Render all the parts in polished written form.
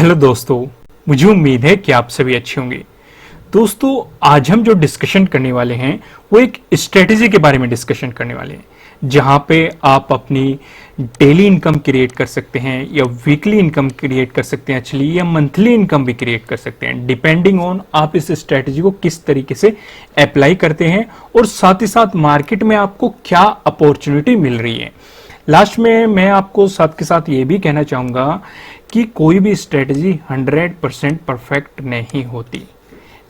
Hello दोस्तों, मुझे उम्मीद है कि आप सभी अच्छे होंगे। दोस्तों, आज हम जो डिस्कशन करने वाले हैं वो एक स्ट्रेटेजी के बारे में डिस्कशन करने वाले हैं, जहां पे आप अपनी डेली इनकम क्रिएट कर सकते हैं या वीकली इनकम क्रिएट कर सकते हैं एक्चुअली, या मंथली इनकम भी क्रिएट कर सकते हैं, डिपेंडिंग ऑन आप इस स्ट्रेटेजी को किस तरीके से अप्लाई करते हैं और साथ ही साथ मार्केट में आपको क्या अपॉर्चुनिटी मिल रही है। लास्ट में मैं आपको साथ के साथ ये भी कहना चाहूंगा कि कोई भी स्ट्रेटजी 100% परफेक्ट नहीं होती,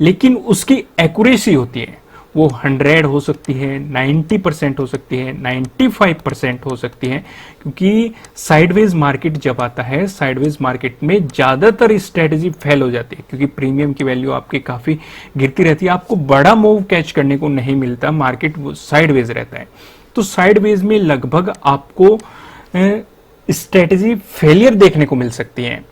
लेकिन उसकी एक्यूरेसी होती है। वो 100 हो सकती है, 90% हो सकती है, 95% हो सकती है, क्योंकि साइडवेज मार्केट जब आता है, साइडवेज मार्केट में ज्यादातर स्ट्रेटजी फेल हो जाती है, क्योंकि प्रीमियम की वैल्यू आपकी काफी गिरती रहती है, आपको बड़ा मूव कैच करने को नहीं मिलता, मार्केट साइडवेज रहता है। तो साइडवेज में लगभग आपको स्ट्रेटजी फेलियर देखने को मिल सकती है,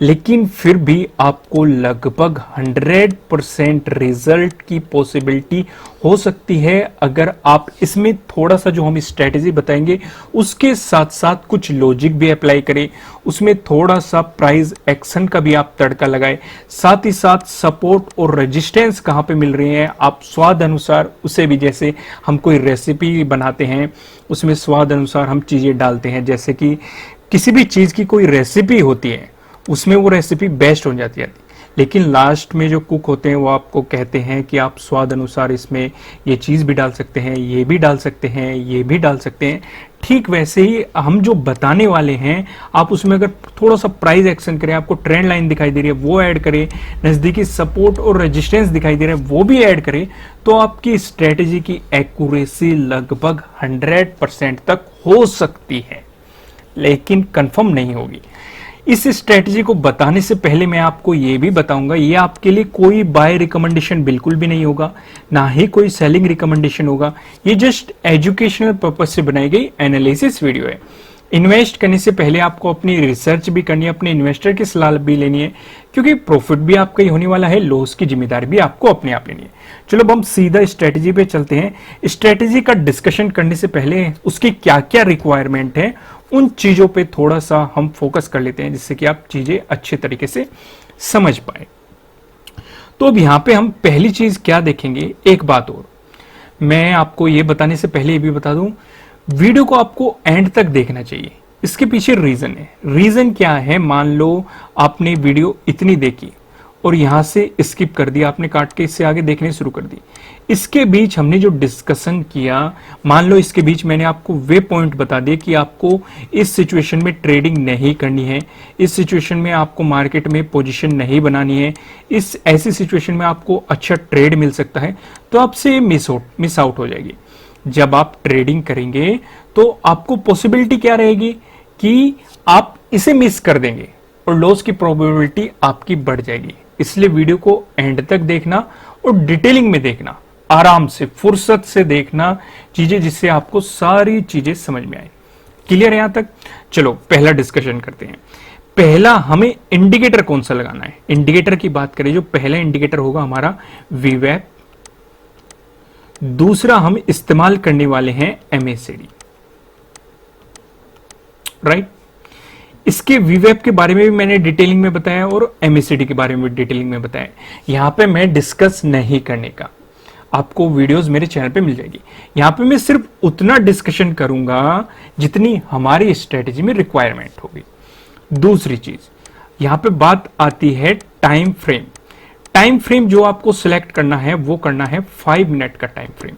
लेकिन फिर भी आपको लगभग 100% रिजल्ट की पॉसिबिलिटी हो सकती है अगर आप इसमें थोड़ा सा जो हम स्ट्रेटजी बताएंगे उसके साथ साथ कुछ लॉजिक भी अप्लाई करें, उसमें थोड़ा सा प्राइस एक्शन का भी आप तड़का लगाए, साथ ही साथ सपोर्ट और रेजिस्टेंस कहां पे मिल रही है आप स्वाद अनुसार उसे भी, जैसे हम कोई रेसिपी बनाते हैं उसमें स्वाद अनुसार हम चीजें डालते हैं, जैसे कि किसी भी चीज की कोई रेसिपी होती है उसमें वो रेसिपी बेस्ट हो जाती है, लेकिन लास्ट में जो कुक होते हैं वो आपको कहते हैं कि आप स्वाद अनुसार इसमें ये चीज भी डाल सकते हैं, ये भी डाल सकते हैं, ये भी डाल सकते हैं। ठीक वैसे ही हम जो बताने वाले हैं आप उसमें अगर थोड़ा सा प्राइस एक्शन करें, आपको ट्रेंड लाइन दिखाई दे रही है वो ऐड करें, नजदीकी सपोर्ट और रेजिस्टेंस दिखाई दे रहे हैं वो भी ऐड करें, तो आपकी स्ट्रेटेजी की एक्यूरेसी लगभग 100% तक हो सकती है, लेकिन कंफर्म नहीं होगी। इस स्ट्रेटजी को बताने से पहले मैं आपको यह भी बताऊंगा, ये आपके लिए कोई बाय रिकमेंडेशन बिल्कुल भी नहीं होगा, ना ही कोई सेलिंग रिकमेंडेशन होगा। ये जस्ट एजुकेशनल पर्पज से बनाई गई एनालिसिस वीडियो है। इन्वेस्ट करने से पहले आपको अपनी रिसर्च भी करनी है, अपने इन्वेस्टर की सलाह भी लेनी है, क्योंकि प्रॉफिट भी आपका ही होने वाला है, लॉस की जिम्मेदारी भी आपको अपने आप लेनी है। चलो अब हम सीधा स्ट्रेटजी पे चलते हैं। स्ट्रेटजी का डिस्कशन करने से पहले उसकी क्या क्या रिक्वायरमेंट है उन चीजों पे थोड़ा सा हम फोकस कर लेते हैं, जिससे कि आप चीजें अच्छे तरीके से समझ पाए। तो अब यहां पे हम पहली चीज क्या देखेंगे, एक बात और मैं आपको यह बताने से पहले ये भी बता दूं, वीडियो को आपको एंड तक देखना चाहिए। इसके पीछे रीजन है। रीजन क्या है, मान लो आपने वीडियो इतनी देखी और यहां से स्किप कर दिया, आपने काट के इससे आगे देखने शुरू कर दी, इसके बीच हमने जो डिस्कशन किया, मान लो इसके बीच मैंने आपको वे पॉइंट बता दिए कि आपको इस सिचुएशन में ट्रेडिंग नहीं करनी है, इस सिचुएशन में आपको मार्केट में पोजीशन नहीं बनानी है, इस ऐसी सिचुएशन में आपको अच्छा ट्रेड मिल सकता है, तो आपसे मिस आउट हो जाएगी। जब आप ट्रेडिंग करेंगे तो आपको पॉसिबिलिटी क्या रहेगी कि आप इसे मिस कर देंगे और लॉस की प्रोबेबिलिटी आपकी बढ़ जाएगी। इसलिए वीडियो को एंड तक देखना और डिटेलिंग में देखना, आराम से फुर्सत से देखना चीजें, जिससे आपको सारी चीजें समझ में आए। क्लियर है यहां तक? चलो पहला डिस्कशन करते हैं। पहला हमें इंडिकेटर कौन सा लगाना है। इंडिकेटर की बात करें, जो पहला इंडिकेटर होगा हमारा वीवैप, दूसरा हम इस्तेमाल करने वाले हैं एमएसीडी, राइट। इसके वीवैप के बारे में भी मैंने डिटेलिंग में बताया और एमएसीडी के बारे में भी डिटेलिंग में बताया। यहां पे मैं डिस्कस नहीं करने का, आपको वीडियोस मेरे चैनल पे मिल जाएगी। यहां पे मैं सिर्फ उतना डिस्कशन करूंगा जितनी हमारी स्ट्रेटेजी में रिक्वायरमेंट होगी। दूसरी चीज यहां पे बात आती है टाइम फ्रेम। टाइम फ्रेम जो आपको सिलेक्ट करना है वो करना है 5 मिनट का टाइम फ्रेम।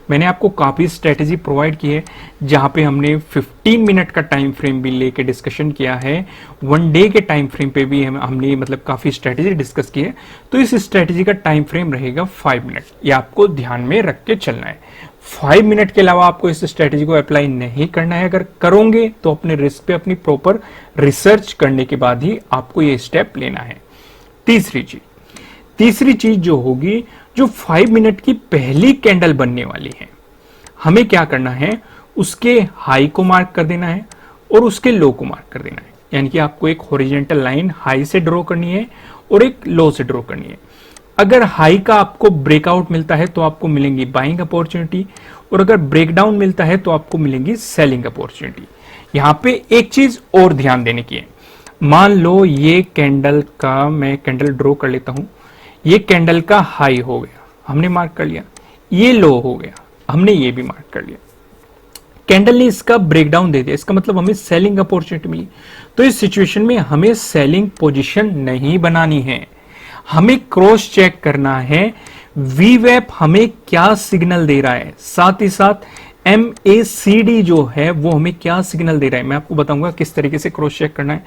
मैंने आपको काफी स्ट्रेटेजी प्रोवाइड की है, जहां पे हमने 15 मिनट का टाइम फ्रेम भी लेके डिस्कशन किया है, 1 डे के टाइम फ्रेम पे भी हमने मतलब काफी स्ट्रेटेजी डिस्कस की है। तो इस स्ट्रेटेजी का टाइम फ्रेम रहेगा 5 मिनट, ये आपको ध्यान में रख के चलना है। 5 मिनट के अलावा आपको इस स्ट्रेटेजी को अप्लाई नहीं करना है। अगर करोगे तो अपने रिस्क पे अपनी प्रॉपर रिसर्च करने के बाद ही आपको ये स्टेप लेना है। तीसरी चीज जो होगी, जो 5 मिनट की पहली कैंडल बनने वाली है, हमें क्या करना है, उसके हाई को मार्क कर देना है और उसके लो को मार्क कर देना है। यानी कि आपको एक हॉरिजॉन्टल लाइन हाई से ड्रॉ करनी है और एक लो से ड्रॉ करनी है। अगर हाई का आपको ब्रेकआउट मिलता है तो आपको मिलेंगी बाइंग अपॉर्चुनिटी, और अगर ब्रेकडाउन मिलता है तो आपको मिलेंगी सेलिंग अपॉर्चुनिटी। यहां पे एक चीज और ध्यान देने की है, मान लो ये कैंडल का, मैं कैंडल ड्रॉ कर लेता हूं, ये कैंडल का हाई हो गया, हमने मार्क कर लिया, ये लो हो गया, हमने ये भी मार्क कर लिया, कैंडल ने इसका ब्रेकडाउन दे दिया, इसका मतलब हमें सेलिंग अपॉर्चुनिटी मिली। तो इस सिचुएशन में हमें सेलिंग पोजीशन नहीं बनानी है, हमें क्रॉस चेक करना है वीवेप हमें क्या सिग्नल दे रहा है, साथ ही साथ MACD जो है वो हमें क्या सिग्नल दे रहा है। मैं आपको बताऊंगा किस तरीके से क्रॉस चेक करना है।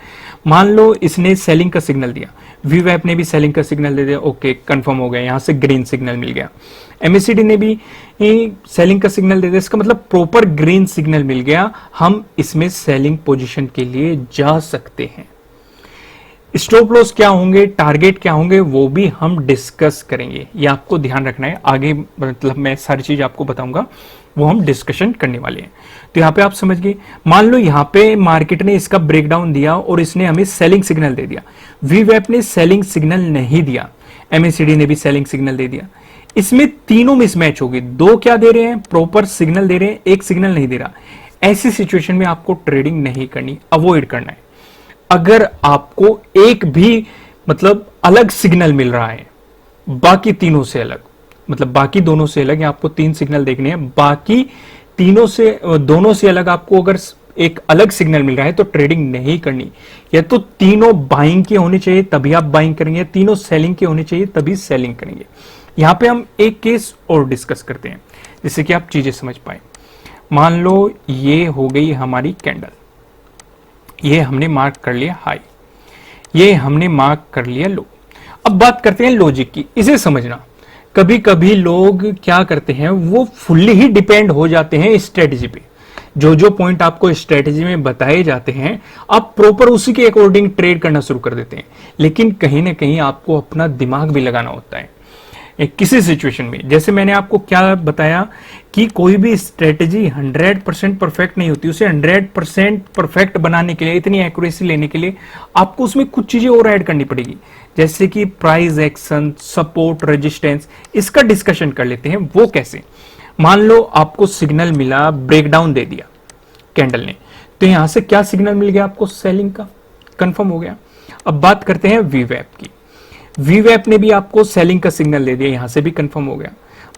मान लो इसने सेलिंग का सिग्नल दिया, वीवेप ने भी सेलिंग का सिग्नल दे दिया, ओके कंफर्म हो गया, यहां से ग्रीन सिग्नल मिल गया। MACD ने भी सेलिंग का सिग्नल दे दिया, इसका मतलब प्रॉपर ग्रीन सिग्नल मिल गया, हम इसमें सेलिंग पोजीशन के लिए जा सकते हैं। स्टॉप लॉस क्या होंगे, टारगेट क्या होंगे, वो भी हम डिस्कस करेंगे, ये आपको ध्यान रखना है। आगे मतलब मैं सारी चीज आपको बताऊंगा, वो हम डिस्कशन करने वाले हैं। तो यहां पे आप समझ गए, मान लो यहां पे मार्केट ने इसका ब्रेकडाउन दिया और इसने हमें सेलिंग सिग्नल दे दिया, वीवेप ने सेलिंग सिग्नल नहीं दिया, MACD ने भी सेलिंग सिग्नल दे दिया, इसमें तीनों मिसमैच होगी। दो क्या दे रहे हैं, प्रॉपर सिग्नल दे रहे हैं, एक सिग्नल नहीं दे रहा। ऐसी सिचुएशन में आपको ट्रेडिंग नहीं करनी, अवॉइड करना है। अगर आपको एक भी मतलब अलग सिग्नल मिल रहा है बाकी तीनों से अलग, मतलब बाकी दोनों से अलग, आपको तीन सिग्नल देखने हैं, बाकी तीनों से दोनों से अलग आपको अगर एक अलग सिग्नल मिल रहा है तो ट्रेडिंग नहीं करनी। या तो तीनों बाइंग के होने चाहिए तभी आप बाइंग करेंगे, तीनों सेलिंग के होने चाहिए तभी सेलिंग करेंगे। यहां पे हम एक केस और डिस्कस करते हैं जिससे कि आप चीजें समझ पाए। मान लो ये हो गई हमारी कैंडल, ये हमने मार्क कर लिया हाई, ये हमने मार्क कर लिया लो। अब बात करते हैं लॉजिक की, इसे समझना। कभी कभी लोग क्या करते हैं, वो फुल्ली ही डिपेंड हो जाते हैं स्ट्रेटजी पे। जो जो पॉइंट आपको स्ट्रेटजी में बताए जाते हैं आप प्रॉपर उसी के अकॉर्डिंग ट्रेड करना शुरू कर देते हैं, लेकिन कहीं ना कहीं आपको अपना दिमाग भी लगाना होता है किसी सिचुएशन में। जैसे मैंने आपको क्या बताया कि कोई भी स्ट्रेटजी 100% परफेक्ट नहीं होती, उसे 100% परफेक्ट बनाने के लिए, इतनी एक्यूरेसी लेने के लिए आपको उसमें कुछ चीजें और ऐड करनी पड़ेगी, जैसे कि प्राइस एक्शन, सपोर्ट, रेजिस्टेंस। इसका डिस्कशन कर लेते हैं, वो कैसे। मान लो आपको सिग्नल मिला, ब्रेकडाउन दे दिया कैंडल ने, तो यहां से क्या सिग्नल मिल गया आपको, सेलिंग का, कंफर्म हो गया। अब बात करते हैं वीवेप की, वीवेप ने भी आपको सेलिंग का सिग्नल दे दिया, यहां से भी कंफर्म हो गया।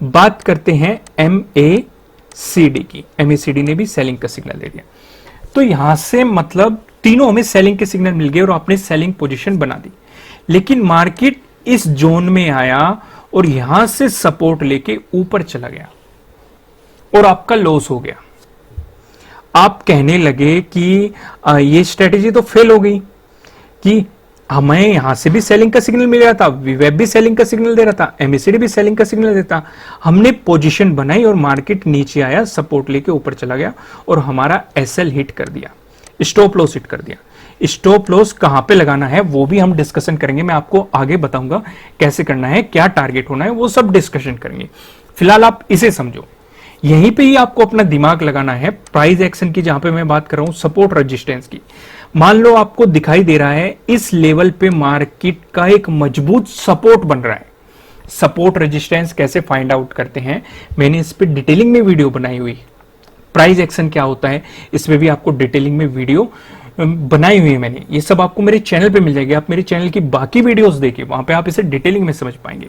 बात करते हैं MACD की, MACD ने भी सेलिंग का सिग्नल दे दिया, तो यहां से मतलब तीनों हमें सेलिंग के सिग्नल मिल गए और आपने सेलिंग पोजीशन बना दी। लेकिन मार्केट इस जोन में आया और यहां से सपोर्ट लेके ऊपर चला गया और आपका लॉस हो गया। आप कहने लगे कि ये स्ट्रेटेजी तो फेल हो गई, कि हमें यहां से भी सेलिंग का सिग्नल मिल रहा था, वीवेप भी सेलिंग का सिग्नल दे रहा था, MACD भी सेलिंग का सिग्नल देता, हमने पोजीशन बनाई और मार्केट नीचे आया, सपोर्ट लेके ऊपर चला गया और हमारा SL हिट कर दिया, स्टॉप लॉस हिट कर दिया। स्टॉप लॉस कहां पे लगाना है वो भी हम डिस्कशन करेंगे, मैं आपको आगे बताऊंगा कैसे करना है, क्या टारगेट होना है, वो सब डिस्कशन करेंगे। फिलहाल आप इसे समझो, यहीं पे ही आपको अपना दिमाग लगाना है। प्राइस एक्शन की जहां पे मैं बात कर रहा हूं, सपोर्ट रेजिस्टेंस की, मान लो आपको दिखाई दे रहा है इस लेवल पे मार्केट का एक मजबूत सपोर्ट बन रहा है। सपोर्ट रेजिस्टेंस कैसे फाइंड आउट करते हैं, मैंने इस पे डिटेलिंग में वीडियो बनाई हुई। प्राइस एक्शन क्या होता है, इसमें भी आपको डिटेलिंग में वीडियो बनाई हुई है मैंने, ये सब आपको मेरे चैनल पे मिल जाएगी। आप मेरे चैनल की बाकी वीडियोस देखिए, वहां पे आप इसे डिटेलिंग में समझ पाएंगे।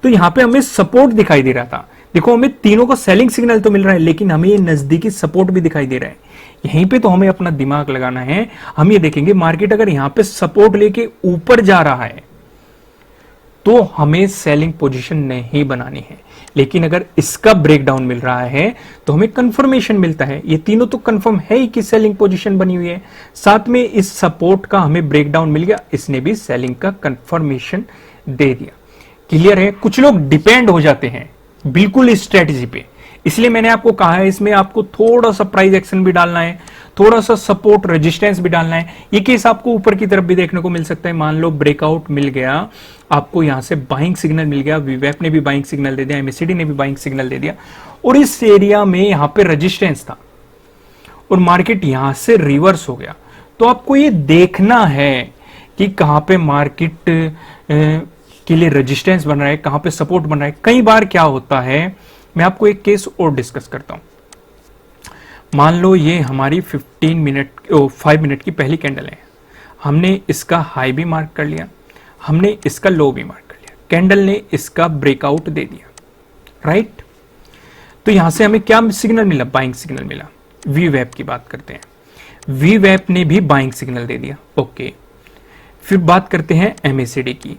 तो यहां पे हमें सपोर्ट दिखाई दे रहा था, देखो हमें तीनों को सेलिंग सिग्नल तो मिल रहा है, लेकिन हमें ये नजदीकी सपोर्ट भी दिखाई दे रहा है। यहीं पे तो हमें अपना दिमाग लगाना है। हम ये देखेंगे मार्केट अगर यहां पे सपोर्ट लेके ऊपर जा रहा है तो हमें सेलिंग पोजीशन नहीं बनानी है, लेकिन अगर इसका ब्रेकडाउन मिल रहा है तो हमें कंफर्मेशन मिलता है। ये तीनों तो कंफर्म है ही कि सेलिंग पोजीशन बनी हुई है, साथ में इस सपोर्ट का हमें ब्रेकडाउन मिल गया, इसने भी सेलिंग का कंफर्मेशन दे दिया। क्लियर है। कुछ लोग डिपेंड हो जाते हैं बिल्कुल इस स्ट्रेटजी पे, इसलिए मैंने आपको कहा है इसमें आपको थोड़ा सा प्राइस एक्शन भी डालना है, थोड़ा सा सपोर्ट रेजिस्टेंस भी डालना है। ये केस आपको ऊपर की तरफ भी देखने को मिल सकता है। मान लो ब्रेकआउट मिल गया, आपको यहां से बाइंग सिग्नल मिल गया, वीवेप ने भी बाइंग सिग्नल दे दिया, MACD ने भी बाइंग सिग्नल दे दिया, और इस एरिया में यहां पे रेजिस्टेंस था और मार्केट यहां से रिवर्स हो गया। तो आपको ये देखना है कि कहां पे मार्केट के लिए रेजिस्टेंस बन रहा है, कहां पे सपोर्ट बन रहा है। कई बार क्या होता है, मैं आपको एक केस और डिस्कस करता हूं। मान लो ये हमारी 5 मिनट की पहली कैंडल है, हमने इसका हाई भी मार्क कर लिया, हमने इसका लो भी मार्क कर लिया, कैंडल ने इसका ब्रेकआउट दे दिया, राइट। तो यहां से हमें क्या सिग्नल मिला? बाइंग सिग्नल मिला। वीवैप की बात करते हैं, वीवैप ने भी बाइंग सिग्नल दे दिया, ओके। फिर बात करते हैं एमएसीडी की,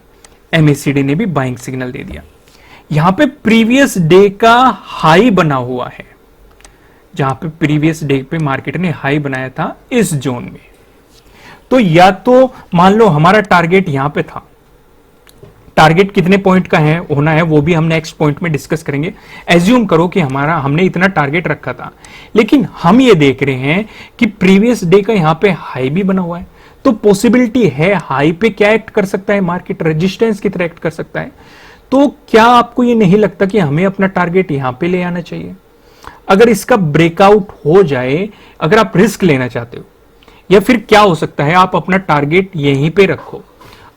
एमएसीडी ने भी बाइंग सिग्नल दे दिया। यहां पे प्रीवियस डे का हाई बना हुआ है, जहां पे प्रीवियस डे पे मार्केट ने हाई बनाया था इस जोन में। तो या तो मान लो हमारा टारगेट यहां पे था, टारगेट कितने पॉइंट का है होना है वो भी हम नेक्स्ट पॉइंट में डिस्कस करेंगे। एज्यूम करो कि हमने इतना टारगेट रखा था, लेकिन हम ये देख रहे हैं कि प्रीवियस डे का यहां पे हाई भी बना हुआ है, तो पॉसिबिलिटी है हाई पे क्या एक्ट कर सकता है मार्केट? रेजिस्टेंस की तरह एक्ट कर सकता है। तो क्या आपको ये नहीं लगता कि हमें अपना टारगेट यहां पे ले आना चाहिए? अगर इसका ब्रेकआउट हो जाए, अगर आप रिस्क लेना चाहते हो, या फिर क्या हो सकता है आप अपना टारगेट यहीं पे रखो।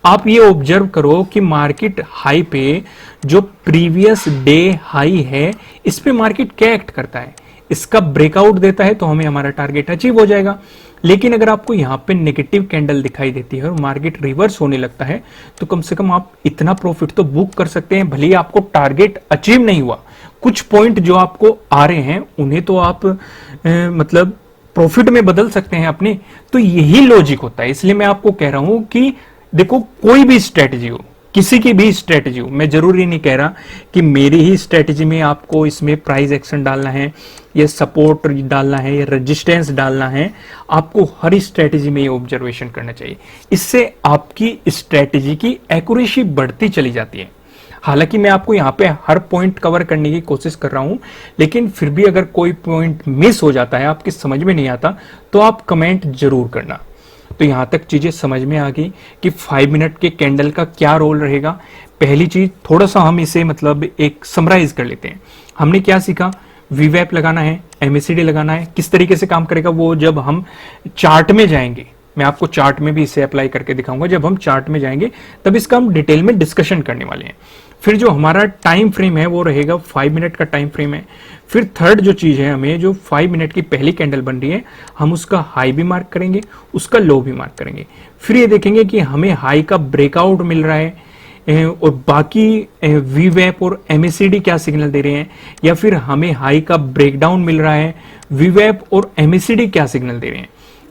आप ये ऑब्जर्व करो कि मार्केट हाई पे जो प्रीवियस डे हाई है, इस पे मार्केट क्या एक्ट करता है? इसका ब्रेकआउट देता है तो हमें हमारा टारगेट अचीव हो जाएगा। लेकिन अगर आपको यहां पे नेगेटिव कैंडल दिखाई देती है और मार्केट रिवर्स होने लगता है, तो कम से कम आप इतना प्रॉफिट तो बुक कर सकते हैं। भले ही आपको टारगेट अचीव नहीं हुआ, कुछ पॉइंट जो आपको आ रहे हैं उन्हें तो आप मतलब प्रॉफिट में बदल सकते हैं अपने। तो यही लॉजिक होता है। इसलिए मैं आपको कह रहा हूं कि देखो, कोई भी स्ट्रेटजी हो, किसी की भी स्ट्रेटजी हो, मैं जरूरी नहीं कह रहा कि मेरी ही स्ट्रेटजी में आपको इसमें प्राइस एक्शन डालना है या सपोर्ट डालना है या रेजिस्टेंस डालना है। आपको हर स्ट्रेटजी में ये ऑब्जर्वेशन करना चाहिए। इससे आपकी स्ट्रेटजी की एक्यूरेसी बढ़ती चली जाती है। हालांकि मैं आपको यहाँ पे हर पॉइंट कवर करने की कोशिश कर रहा हूं, लेकिन फिर भी अगर कोई पॉइंट मिस हो जाता है, आपकी समझ में नहीं आता, तो आप कमेंट जरूर करना। तो यहां तक चीजें समझ में आ गई कि 5 मिनट के कैंडल का क्या रोल रहेगा। पहली चीज, थोड़ा सा हम इसे मतलब एक समराइज कर लेते हैं। हमने क्या सीखा? वीवैप लगाना है, एमएसीडी लगाना है। किस तरीके से काम करेगा वो जब हम चार्ट में जाएंगे, मैं आपको चार्ट में भी इसे अप्लाई करके दिखाऊंगा। जब हम चार्ट में जाएंगे तब इसका हम डिटेल में डिस्कशन करने वाले हैं। फिर जो हमारा टाइम फ्रेम है वो रहेगा 5 मिनट का टाइम फ्रेम है। फिर थर्ड जो चीज है, हमें जो 5 मिनट की पहली कैंडल बन रही है, हम उसका हाई भी मार्क करेंगे, उसका लो भी मार्क करेंगे। फिर ये देखेंगे कि हमें हाई का ब्रेकआउट मिल रहा है और बाकी वीवैप और एमएसीडी क्या सिग्नल दे रहे हैं, या फिर हमें हाई का ब्रेकडाउन मिल रहा है, वीवैप और एमएसीडी क्या सिग्नल दे रहे हैं।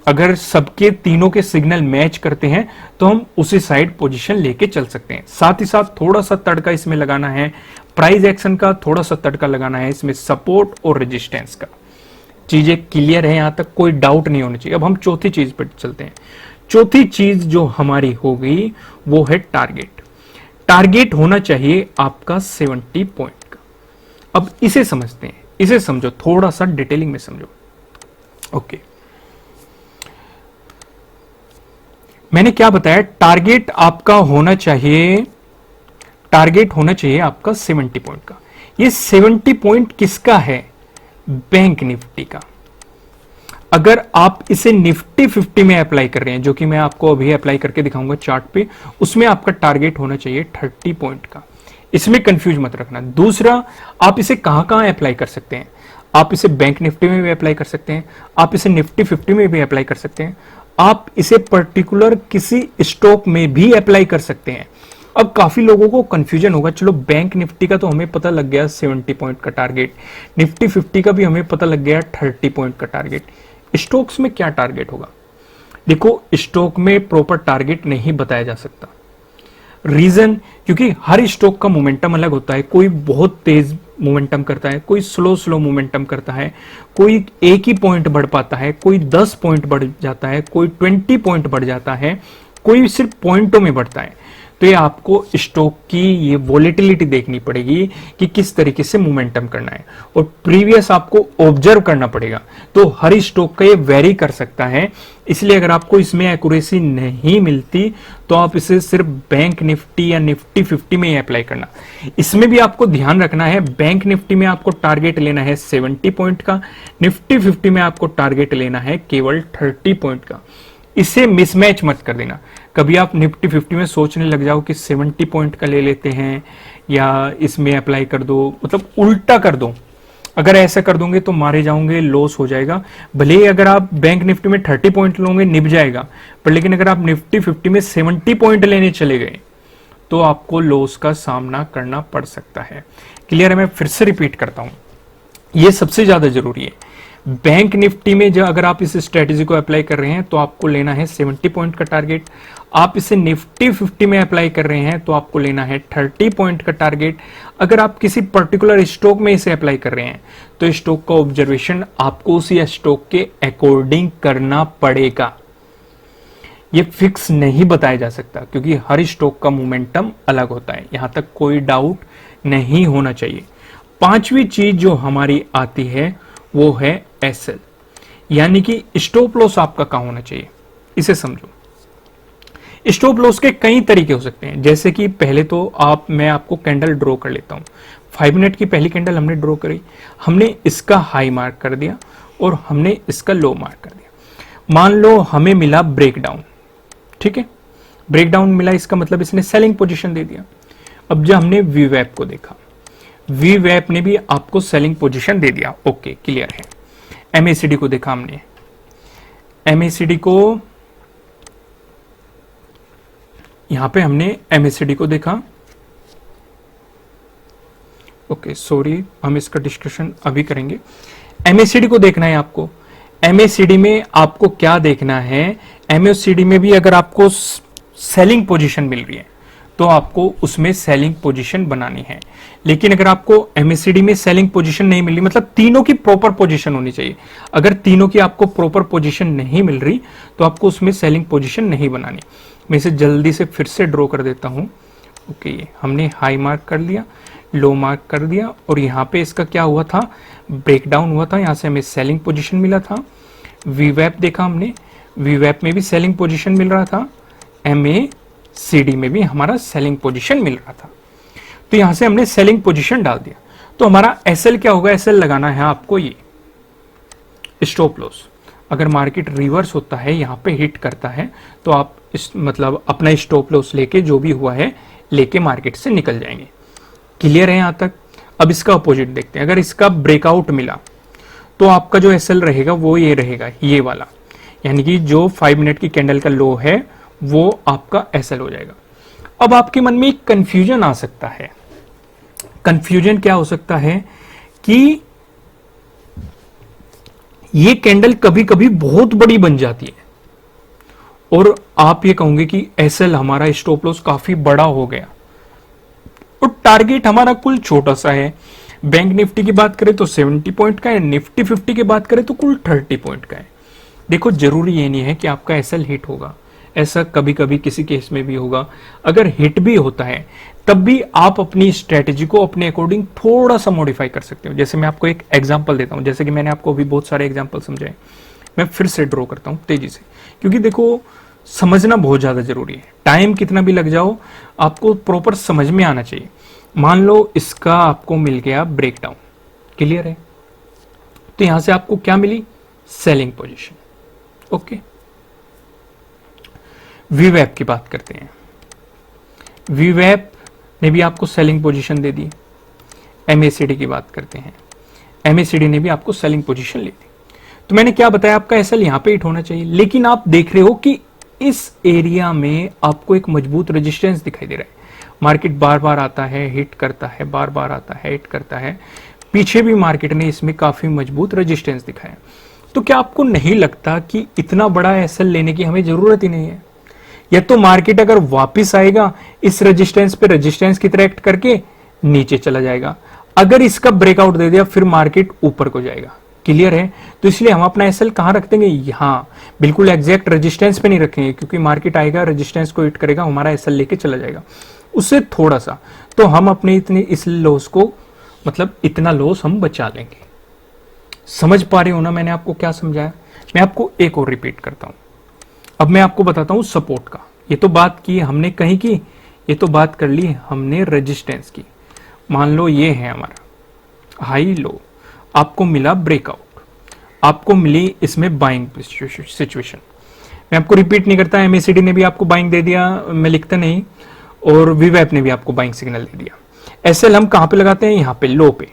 अगर सबके तीनों के सिग्नल मैच करते हैं तो हम उसी साइड पोजीशन लेके चल सकते हैं। साथ ही साथ थोड़ा सा तड़का इसमें लगाना है प्राइस एक्शन का, थोड़ा सा तड़का लगाना है इसमें सपोर्ट और रेजिस्टेंस का। चीजें क्लियर है, यहां तक कोई डाउट नहीं होना चाहिए। अब हम चौथी चीज पर चलते हैं। चौथी चीज जो हमारी हो गई वो है टारगेट। टारगेट होना चाहिए आपका 70 पॉइंट का। अब इसे समझते हैं, इसे समझो, थोड़ा सा डिटेलिंग में समझो। ओके, मैंने क्या बताया? टारगेट आपका होना चाहिए, टारगेट होना चाहिए आपका 70 पॉइंट का। ये 70 पॉइंट किसका है? बैंक निफ्टी का। अगर आप इसे निफ्टी 50 में अप्लाई कर रहे हैं, जो कि मैं आपको अभी अप्लाई करके दिखाऊंगा चार्ट पे, उसमें आपका टारगेट होना चाहिए 30 पॉइंट का। इसमें कंफ्यूज मत रखना। दूसरा, आप इसे कहां कहां अप्लाई कर सकते हैं? आप इसे बैंक निफ्टी में भी अप्लाई कर सकते हैं, आप इसे निफ्टी 50 में भी अप्लाई कर सकते हैं, आप इसे पर्टिकुलर किसी स्टॉक में भी अप्लाई कर सकते हैं। अब काफी लोगों को कंफ्यूजन होगा, चलो बैंक निफ्टी का तो हमें पता लग गया 70 पॉइंट का टारगेट, निफ्टी 50 का भी हमें पता लग गया 30 पॉइंट का टारगेट, स्टॉक्स में क्या टारगेट होगा? देखो, स्टॉक में प्रॉपर टारगेट नहीं बताया जा सकता। रीजन, क्योंकि हर स्टॉक का मोमेंटम अलग होता है। कोई बहुत तेज मोमेंटम करता है, कोई स्लो मोमेंटम करता है, कोई एक ही पॉइंट बढ़ पाता है, कोई 10 पॉइंट बढ़ जाता है, कोई 20 पॉइंट बढ़ जाता है, कोई सिर्फ पॉइंटों में बढ़ता है। तो ये आपको स्टॉक की ये वॉलेटिलिटी देखनी पड़ेगी कि किस तरीके से मोमेंटम करना है, और प्रीवियस आपको ऑब्जर्व करना पड़ेगा। तो हर स्टॉक का ये वेरी कर सकता है। इसलिए अगर आपको इसमें एक्यूरेसी नहीं मिलती तो आप इसे सिर्फ बैंक निफ्टी या निफ्टी 50 में ही अप्लाई करना। इसमें भी आपको ध्यान रखना है, बैंक निफ्टी में आपको टारगेट लेना है 70 पॉइंट का, निफ्टी 50 में आपको टारगेट लेना है केवल 30 पॉइंट का। इसे मिसमैच मत कर देना। कभी आप निफ्टी 50 में सोचने लग जाओ कि 70 पॉइंट का ले लेते हैं या इसमें अप्लाई कर दो, मतलब उल्टा कर दो। अगर ऐसा कर दोगे तो मारे जाओगे, लॉस हो जाएगा। भले ही अगर आप बैंक निफ्टी में 30 पॉइंट लोगे निप जाएगा, पर लेकिन अगर आप निफ्टी 50 में 70 पॉइंट लेने चले गए तो आपको लॉस का सामना करना पड़ सकता है। क्लियर है? मैं फिर से रिपीट करता हूं, यह सबसे ज्यादा जरूरी है। बैंक निफ्टी में जब अगर आप इस स्ट्रेटेजी को अप्लाई कर रहे हैं तो आपको लेना है 70 पॉइंट का टारगेट। आप इसे निफ्टी 50 में अप्लाई कर रहे हैं तो आपको लेना है 30 पॉइंट का टारगेट। अगर आप किसी पर्टिकुलर स्टॉक में इसे अप्लाई कर रहे हैं तो स्टॉक का ऑब्जर्वेशन आपको उसी स्टॉक के अकॉर्डिंग करना पड़ेगा। ये फिक्स नहीं बताया जा सकता क्योंकि हर स्टॉक का मोमेंटम अलग होता है, यहां तक कोई डाउट नहीं होना चाहिए। पांचवी चीज जो हमारी आती है वो है एसएल, यानी कि स्टॉप लॉस आपका कहां होना चाहिए, इसे समझो। स्टॉप लॉस के कई तरीके हो सकते हैं, जैसे कि पहले तो मैं आपको कैंडल ड्रॉ कर लेता हूं। 5 मिनट की पहली कैंडल हमने ड्रॉ करी, हमने इसका हाई मार्क कर दिया और हमने इसका लो मार्क कर दिया। मान लो हमें मिला ब्रेकडाउन, ठीक है, ब्रेकडाउन मिला, इसका मतलब इसने सेलिंग पोजीशन दे दिया। अब जब हमने वीवैप को देखा, वीवैप ने भी आपको सेलिंग पोजीशन दे दिया, ओके क्लियर है। एमएसीडी को देखा हमने, एमएसीडी को यहां पे हमने एमएसीडी को देखा, ओके सॉरी, हम इसका डिस्कशन अभी करेंगे। एमएसीडी को देखना है आपको। एमएसीडी में आपको क्या देखना है, एमएसीडी में भी अगर आपको सेलिंग पोजीशन मिल रही है तो आपको उसमें सेलिंग पोजीशन बनानी है। लेकिन अगर आपको एमएसीडी में सेलिंग पोजीशन नहीं मिल रही, मतलब तीनों की प्रॉपर पोजीशन होनी चाहिए, अगर तीनों की आपको प्रॉपर पोजीशन नहीं मिल रही तो आपको उसमें सेलिंग पोजीशन नहीं बनानी। मैं इसे जल्दी से फिर से ड्रॉ कर देता हूं। ओके, हमने हाई मार्क कर लिया, लो मार्क कर दिया और यहाँ पे इसका क्या हुआ था, ब्रेकडाउन हुआ था, यहाँ से हमें सेलिंग पोजीशन मिला था। वीवैप देखा हमने, वीवैप में भी सेलिंग पोजीशन मिल रहा था, एमएसीडी में भी हमारा सेलिंग पोजीशन मिल रहा था। तो यहां से हमने सेलिंग पोजीशन डाल दिया। तो हमारा एसएल क्या होगा, एसएल लगाना है आपको ये स्टॉप लॉस। अगर मार्केट रिवर्स होता है, यहां पे हिट करता है, तो आप मतलब अपना स्टॉप लॉस लेके जो भी हुआ है लेके मार्केट से निकल जाएंगे। क्लियर है यहां तक? अब इसका अपोजिट देखते हैं। अगर इसका ब्रेकआउट मिला तो आपका जो एसएल रहेगा वो ये रहेगा, ये वाला, यानी कि जो 5 मिनट की कैंडल का लो है वो आपका एसएल हो जाएगा। अब आपके मन में एक कंफ्यूजन आ सकता है। कंफ्यूजन क्या हो सकता है कि ये कैंडल कभी कभी बहुत बड़ी बन जाती है और आप ये कहोगे कि एसएल हमारा स्टॉप लॉस काफी बड़ा हो गया और टारगेट हमारा कुल छोटा सा है। बैंक निफ्टी की बात करें तो 70 पॉइंट का है, निफ्टी 50 की बात करें तो कुल 30 पॉइंट का है। देखो, जरूरी ये नहीं है कि आपका एसएल हिट होगा, ऐसा कभी कभी किसी केस में भी होगा। अगर हिट भी होता है तब भी आप अपनी स्ट्रेटेजी को अपने अकॉर्डिंग थोड़ा सा मॉडिफाई कर सकते हो। जैसे मैं आपको एक एग्जांपल देता हूं, जैसे कि मैंने आपको अभी बहुत सारे एग्जांपल समझाए, मैं फिर से ड्रॉ करता हूं तेजी से, क्योंकि देखो समझना बहुत ज्यादा जरूरी है। टाइम कितना भी लग जाओ, आपको प्रॉपर समझ में आना चाहिए। मान लो इसका आपको मिल गया ब्रेकडाउन, क्लियर है, तो यहां से आपको क्या मिली, सेलिंग पोजीशन। ओके, वीवैप की बात करते हैं। वीवैप ने भी आपको सेलिंग पोजीशन दे दी। एमएसीडी की बात करते हैं, एमएसीडी ने भी आपको सेलिंग पोजीशन ले दी। तो मैंने क्या बताया, आपका एसएल यहां पे हिट होना चाहिए, लेकिन आप देख रहे हो कि इस एरिया में आपको एक मजबूत रेजिस्टेंस दिखाई दे रहा है। मार्केट बार बार आता है, हिट करता है, बार बार आता है, हिट करता है। पीछे भी मार्केट ने इसमें काफी मजबूत रेजिस्टेंस दिखाया। तो क्या आपको नहीं लगता कि इतना बड़ा एसएल लेने की हमें जरूरत ही नहीं है? या तो मार्केट अगर वापस आएगा इस रेजिस्टेंस पे रेजिस्टेंस की तरह एक्ट करके नीचे चला जाएगा, अगर इसका ब्रेकआउट दे दिया फिर मार्केट ऊपर को जाएगा। क्लियर है? तो इसलिए हम अपना एसएल कहां रख देंगे, यहां, बिल्कुल एग्जैक्ट रेजिस्टेंस पे नहीं रखेंगे, क्योंकि मार्केट आएगा, रेजिस्टेंस को हिट करेगा, हमारा एसएल लेके चला जाएगा उससे थोड़ा सा। तो हम अपने इतने इस लॉस को, मतलब इतना लॉस हम बचा लेंगे। समझ पा रहे हो ना मैंने आपको क्या समझाया? मैं आपको एक और रिपीट करता हूं। अब मैं आपको बताता हूं सपोर्ट का। ये तो बात की हमने कहीं की, ये तो बात कर ली हमने रेजिस्टेंस की। मान लो ये है हमारा हाई लो, आपको मिला ब्रेकआउट, आपको मिली इसमें बाइंग सिचुएशन। मैं आपको रिपीट नहीं करता, एमएसीडी ने भी आपको बाइंग दे दिया, मैं लिखता नहीं, और वीवैप ने भी आपको बाइंग सिग्नल दे दिया। एसएल हम कहां पे लगाते हैं, यहां पे लो पे।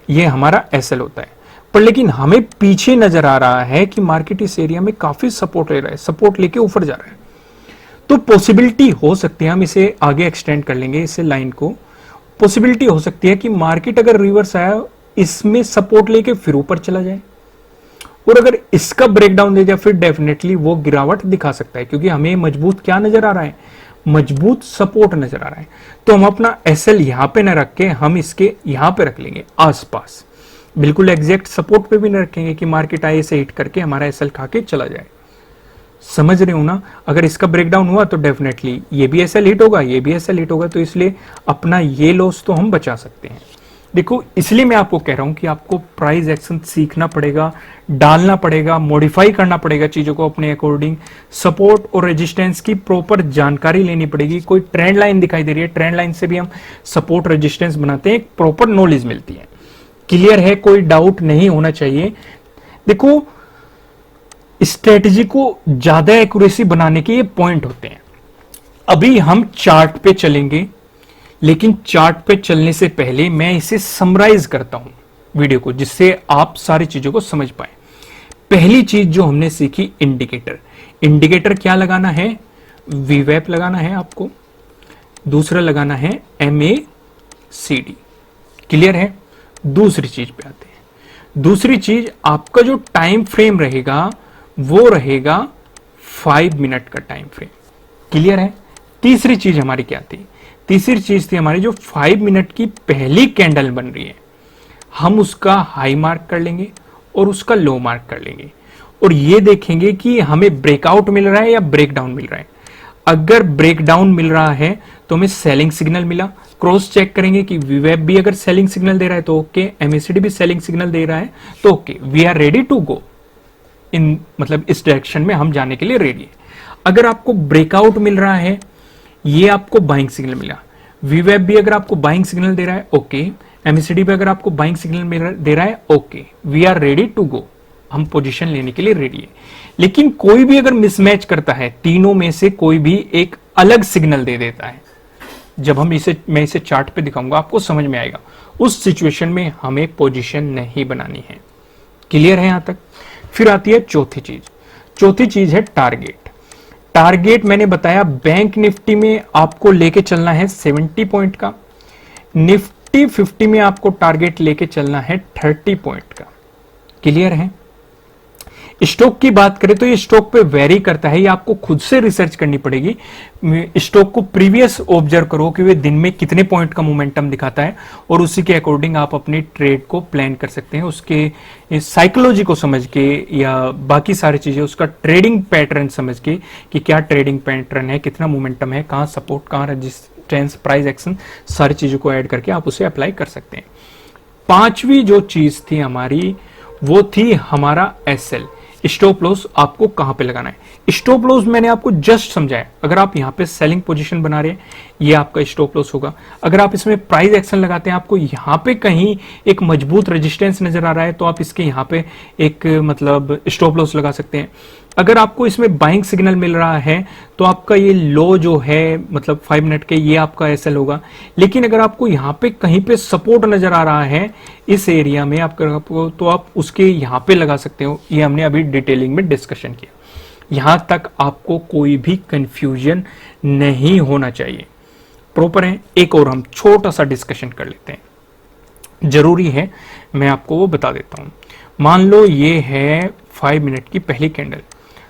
ये हमारा एसएल होता है। पर लेकिन हमें पीछे नजर आ रहा है कि मार्केट इस एरिया में काफी सपोर्ट ले रहा है, सपोर्ट लेके ऊपर जा रहा है। तो पॉसिबिलिटी हो सकती है, हम इसे आगे एक्सटेंड कर लेंगे इसे लाइन को, पॉसिबिलिटी हो सकती है कि मार्केट अगर रिवर्स आया इसमें सपोर्ट लेके फिर ऊपर चला जाए, और अगर इसका ब्रेकडाउन दे जाए फिर डेफिनेटली वो गिरावट दिखा सकता है, क्योंकि हमें मजबूत क्या नजर आ रहा है, मजबूत सपोर्ट नजर आ रहा है। तो हम अपना एसएल यहां पे न रख के हम इसके यहां पे रख लेंगे आसपास, बिल्कुल एग्जैक्ट सपोर्ट पे भी न रखेंगे कि मार्केट आए से हिट करके हमारा एसएल खा के चला जाए। समझ रहे हो ना? अगर इसका ब्रेकडाउन हुआ तो डेफिनेटली ये भी एसएल हिट होगा, ये भी एसएल हिट होगा, तो इसलिए अपना ये लॉस तो हम बचा सकते हैं। देखो, इसलिए मैं आपको कह रहा हूं कि आपको प्राइस एक्शन सीखना पड़ेगा, डालना पड़ेगा, मॉडिफाई करना पड़ेगा चीजों को अपने अकॉर्डिंग, सपोर्ट और रेजिस्टेंस की प्रॉपर जानकारी लेनी पड़ेगी। कोई ट्रेंड लाइन दिखाई दे रही है, ट्रेंड लाइन से भी हम सपोर्ट रेजिस्टेंस बनाते हैं, एक प्रॉपर नॉलेज मिलती है। क्लियर है? कोई डाउट नहीं होना चाहिए। देखो, स्ट्रेटजी को ज्यादा एक्यूरेसी बनाने के ये पॉइंट होते हैं। अभी हम चार्ट पे चलेंगे, लेकिन चार्ट पे चलने से पहले मैं इसे समराइज करता हूं वीडियो को, जिससे आप सारी चीजों को समझ पाए। पहली चीज जो हमने सीखी, इंडिकेटर। इंडिकेटर क्या लगाना है? वीवैप लगाना है आपको, दूसरा लगाना है MACD। क्लियर है? दूसरी चीज पे आते हैं। दूसरी चीज, आपका जो टाइम फ्रेम रहेगा वो रहेगा 5 मिनट का टाइम फ्रेम। क्लियर है? तीसरी चीज हमारी क्या थी? तीसरी चीज थी हमारी जो 5 मिनट की पहली कैंडल बन रही है, हम उसका हाई मार्क कर लेंगे और उसका लो मार्क कर लेंगे, और ये देखेंगे कि हमें ब्रेकआउट मिल रहा है या ब्रेकडाउन मिल रहा है। अगर ब्रेकडाउन मिल रहा है तो हमें सेलिंग सिग्नल मिला, क्रॉस चेक करेंगे कि वीवेब भी अगर सेलिंग सिग्नल दे रहा है तो ओके, MACD भी सेलिंग सिग्नल दे रहा है तो okay, we are ready to go in, मतलब इस डायरेक्शन में हम जाने के लिए रेडी है। अगर आपको ब्रेकआउट मिल रहा है, ये आपको बाइंग सिग्नल मिला, वीवेब भी अगर आपको बाइंग सिग्नल दे रहा है ओके, MACD भी अगर आपको बाइंग सिग्नल दे रहा है okay, we are ready to go, हम पोजीशन लेने के लिए रेडी है। लेकिन कोई भी अगर मिसमैच करता है, तीनों में से कोई भी एक अलग सिग्नल दे देता है, जब हम मैं इसे चार्ट पे दिखाऊंगा आपको समझ में आएगा, उस सिचुएशन में हमें पोजीशन नहीं बनानी है। क्लियर है यहां तक? फिर आती है चौथी चीज। चौथी चीज है टारगेट। टारगेट मैंने बताया, बैंक निफ्टी में आपको लेके चलना है 70 पॉइंट का, निफ्टी 50 में आपको टारगेट लेके चलना है 30 पॉइंट का। क्लियर है? स्टॉक की बात करें तो ये स्टॉक पे वेरी करता है, ये आपको खुद से रिसर्च करनी पड़ेगी। स्टॉक को प्रीवियस ऑब्जर्व करो कि वे दिन में कितने पॉइंट का मोमेंटम दिखाता है, और उसी के अकॉर्डिंग आप अपने ट्रेड को प्लान कर सकते हैं, उसके साइकोलॉजी को समझ के या बाकी सारी चीजें, उसका ट्रेडिंग पैटर्न समझ के कि क्या ट्रेडिंग पैटर्न है, कितना मोमेंटम है, कहां सपोर्ट, कहां रेजिस्टेंस, प्राइस एक्शन, सारी चीजों को ऐड करके आप उसे अप्लाई कर सकते हैं। पांचवी जो चीज थी हमारी, वो थी हमारा एसएल, स्टॉप लॉस आपको कहां पे लगाना है। स्टॉप लॉस मैंने आपको जस्ट समझाया, अगर आप यहां पे सेलिंग पोजीशन बना रहे हैं, ये आपका स्टॉप लॉस होगा। अगर आप इसमें प्राइस एक्शन लगाते हैं, आपको यहां पे कहीं एक मजबूत रेजिस्टेंस नजर आ रहा है तो आप इसके यहां पे एक मतलब स्टॉप लॉस लगा सकते हैं। अगर आपको इसमें बाइंग सिग्नल मिल रहा है तो आपका ये लो जो है मतलब 5 मिनट के, ये आपका एसएल होगा। लेकिन अगर आपको यहाँ पे कहीं पे सपोर्ट नजर आ रहा है इस एरिया में आपको, तो आप उसके यहाँ पे लगा सकते हो। ये हमने अभी डिटेलिंग में डिस्कशन किया, यहां तक आपको कोई भी कंफ्यूजन नहीं होना चाहिए, प्रॉपर है। एक और हम छोटा सा डिस्कशन कर लेते हैं, जरूरी है, मैं आपको वो बता देता हूं। मान लो ये है 5 मिनट की पहली कैंडल,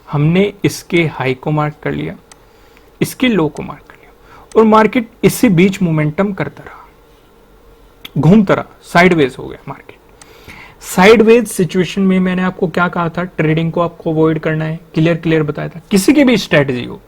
हमने इसके हाई को मार्क कर लिया, इसके लो को मार्क कर लिया, और मार्केट इसी बीच मोमेंटम करता रहा, घूमता रहा, साइडवेज हो गया मार्केट। साइडवेज सिचुएशन में मैंने आपको क्या कहा था, ट्रेडिंग को आपको अवॉइड करना है, क्लियर बताया था। किसी की भी स्ट्रेटजी हो,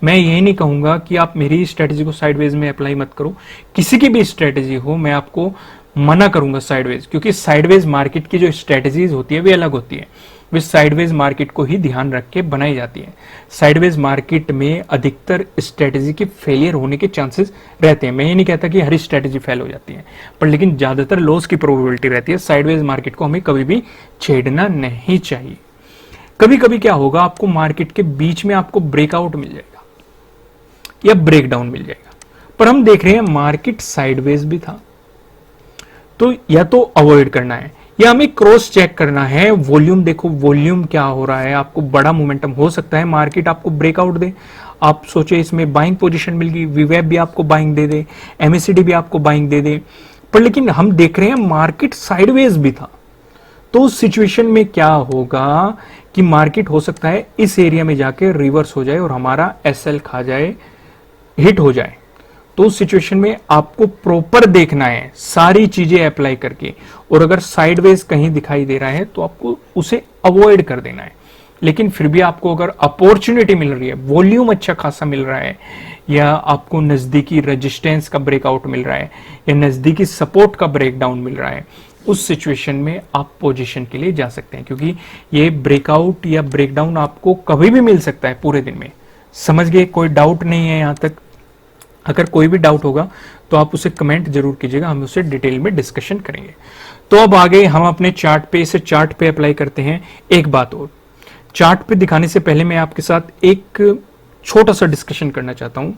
मैं ये नहीं कहूंगा कि आप मेरी स्ट्रेटजी को साइडवेज में अप्लाई मत करो, किसी की भी स्ट्रेटजी हो मैं आपको मना करूंगा साइडवेज, क्योंकि साइडवेज मार्केट की जो स्ट्रेटजीज होती है वे अलग होती है, वे साइडवेज मार्केट को ही ध्यान रख के बनाई जाती है। साइडवेज मार्केट में अधिकतर स्ट्रेटजी के फेलियर होने के चांसेस रहते हैं। मैं ये नहीं कहता कि हर स्ट्रेटजी फेल हो जाती है, पर लेकिन ज्यादातर लॉस की प्रोबेबिलिटी रहती है। साइडवेज मार्केट को हमें कभी भी छेड़ना नहीं चाहिए। कभी कभी क्या होगा, आपको मार्केट के बीच में आपको ब्रेकआउट मिल जाएगा या ब्रेकडाउन मिल जाएगा, पर हम देख रहे हैं मार्केट साइडवेज भी था, तो या तो अवॉइड करना है या हमें क्रॉस चेक करना है। वॉल्यूम देखो, वॉल्यूम क्या हो रहा है, आपको बड़ा मोमेंटम हो सकता है मार्केट आपको ब्रेकआउट दे, आप सोचे इसमें बाइंग पोजीशन मिल गई, वीवेब भी आपको बाइंग दे दे, एमएससीडी भी आपको बाइंग दे दे, पर लेकिन हम देख रहे हैं मार्केट साइडवेज भी था। तो उस सिचुएशन में क्या होगा कि मार्केट हो सकता है इस एरिया में जाके रिवर्स हो जाए और हमारा एसएल खा जाए, हिट हो जाए। तो उस सिचुएशन में आपको प्रॉपर देखना है सारी चीजें अप्लाई करके, और अगर साइडवेज कहीं दिखाई दे रहा है तो आपको उसे अवॉइड कर देना है। लेकिन फिर भी आपको अगर अपॉर्चुनिटी मिल रही है, वॉल्यूम अच्छा खासा मिल रहा है, या आपको नजदीकी रेजिस्टेंस का ब्रेकआउट मिल रहा है, या नजदीकी सपोर्ट का ब्रेकडाउन मिल रहा है, उस सिचुएशन में आप पोजीशन के लिए जा सकते हैं, क्योंकि ये ब्रेकआउट या ब्रेकडाउन आपको कभी भी मिल सकता है पूरे दिन में। समझ गए? कोई डाउट नहीं है यहां तक? अगर कोई भी डाउट होगा तो आप उसे कमेंट जरूर कीजिएगा, हम उसे डिटेल में डिस्कशन करेंगे। तो अब आगे हम अपने चार्ट पे, इसे चार्ट पे अप्लाई करते हैं। एक बात और, चार्ट पे दिखाने से पहले मैं आपके साथ एक छोटा सा डिस्कशन करना चाहता हूं।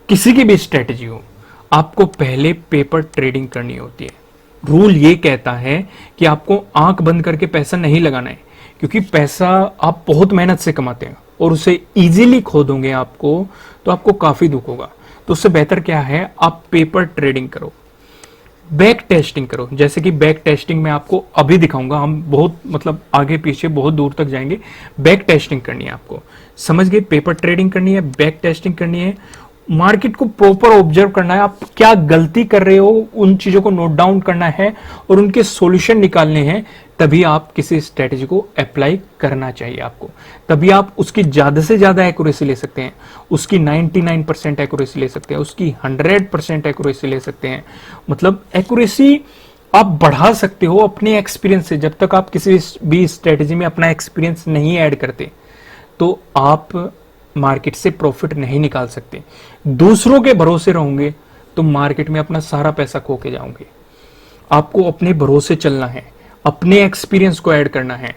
किसी की भी स्ट्रेटेजी हो, आपको पहले पेपर ट्रेडिंग करनी होती है। रूल ये कहता है कि आपको आंख बंद करके पैसा नहीं लगाना है, क्योंकि पैसा आप बहुत मेहनत से कमाते हैं और उसे इजीली खो दोगे आपको, तो आपको काफी दुख होगा। तो उससे बेहतर क्या है, आप पेपर ट्रेडिंग करो, बैक टेस्टिंग करो। जैसे कि बैक टेस्टिंग में आपको अभी दिखाऊंगा, हम बहुत मतलब आगे पीछे बहुत दूर तक जाएंगे। बैक टेस्टिंग करनी है आपको, समझ गए? पेपर ट्रेडिंग करनी है, बैक टेस्टिंग करनी है, मार्केट को प्रॉपर ऑब्जर्व करना है, आप क्या गलती कर रहे हो उन चीजों को नोट डाउन करना है और उनके सॉल्यूशन निकालने हैं। तभी आप किसी स्ट्रेटेजी को अप्लाई करना चाहिए आपको, तभी आप उसकी ज्यादा से ज्यादा एक्यूरेसी ले सकते हैं, उसकी 99% एक्यूरेसी ले सकते हैं, उसकी 100% एक्यूरेसी ले सकते हैं। मतलब एक्यूरेसी आप बढ़ा सकते हो अपने एक्सपीरियंस से। जब तक आप किसी भी स्ट्रेटेजी में अपना एक्सपीरियंस नहीं ऐड करते तो आप मार्केट से प्रॉफिट नहीं निकाल सकते। दूसरों के भरोसे रहोगे तो मार्केट में अपना सारा पैसा खो के जाओगे। आपको अपने भरोसे चलना है, अपने एक्सपीरियंस को ऐड करना है।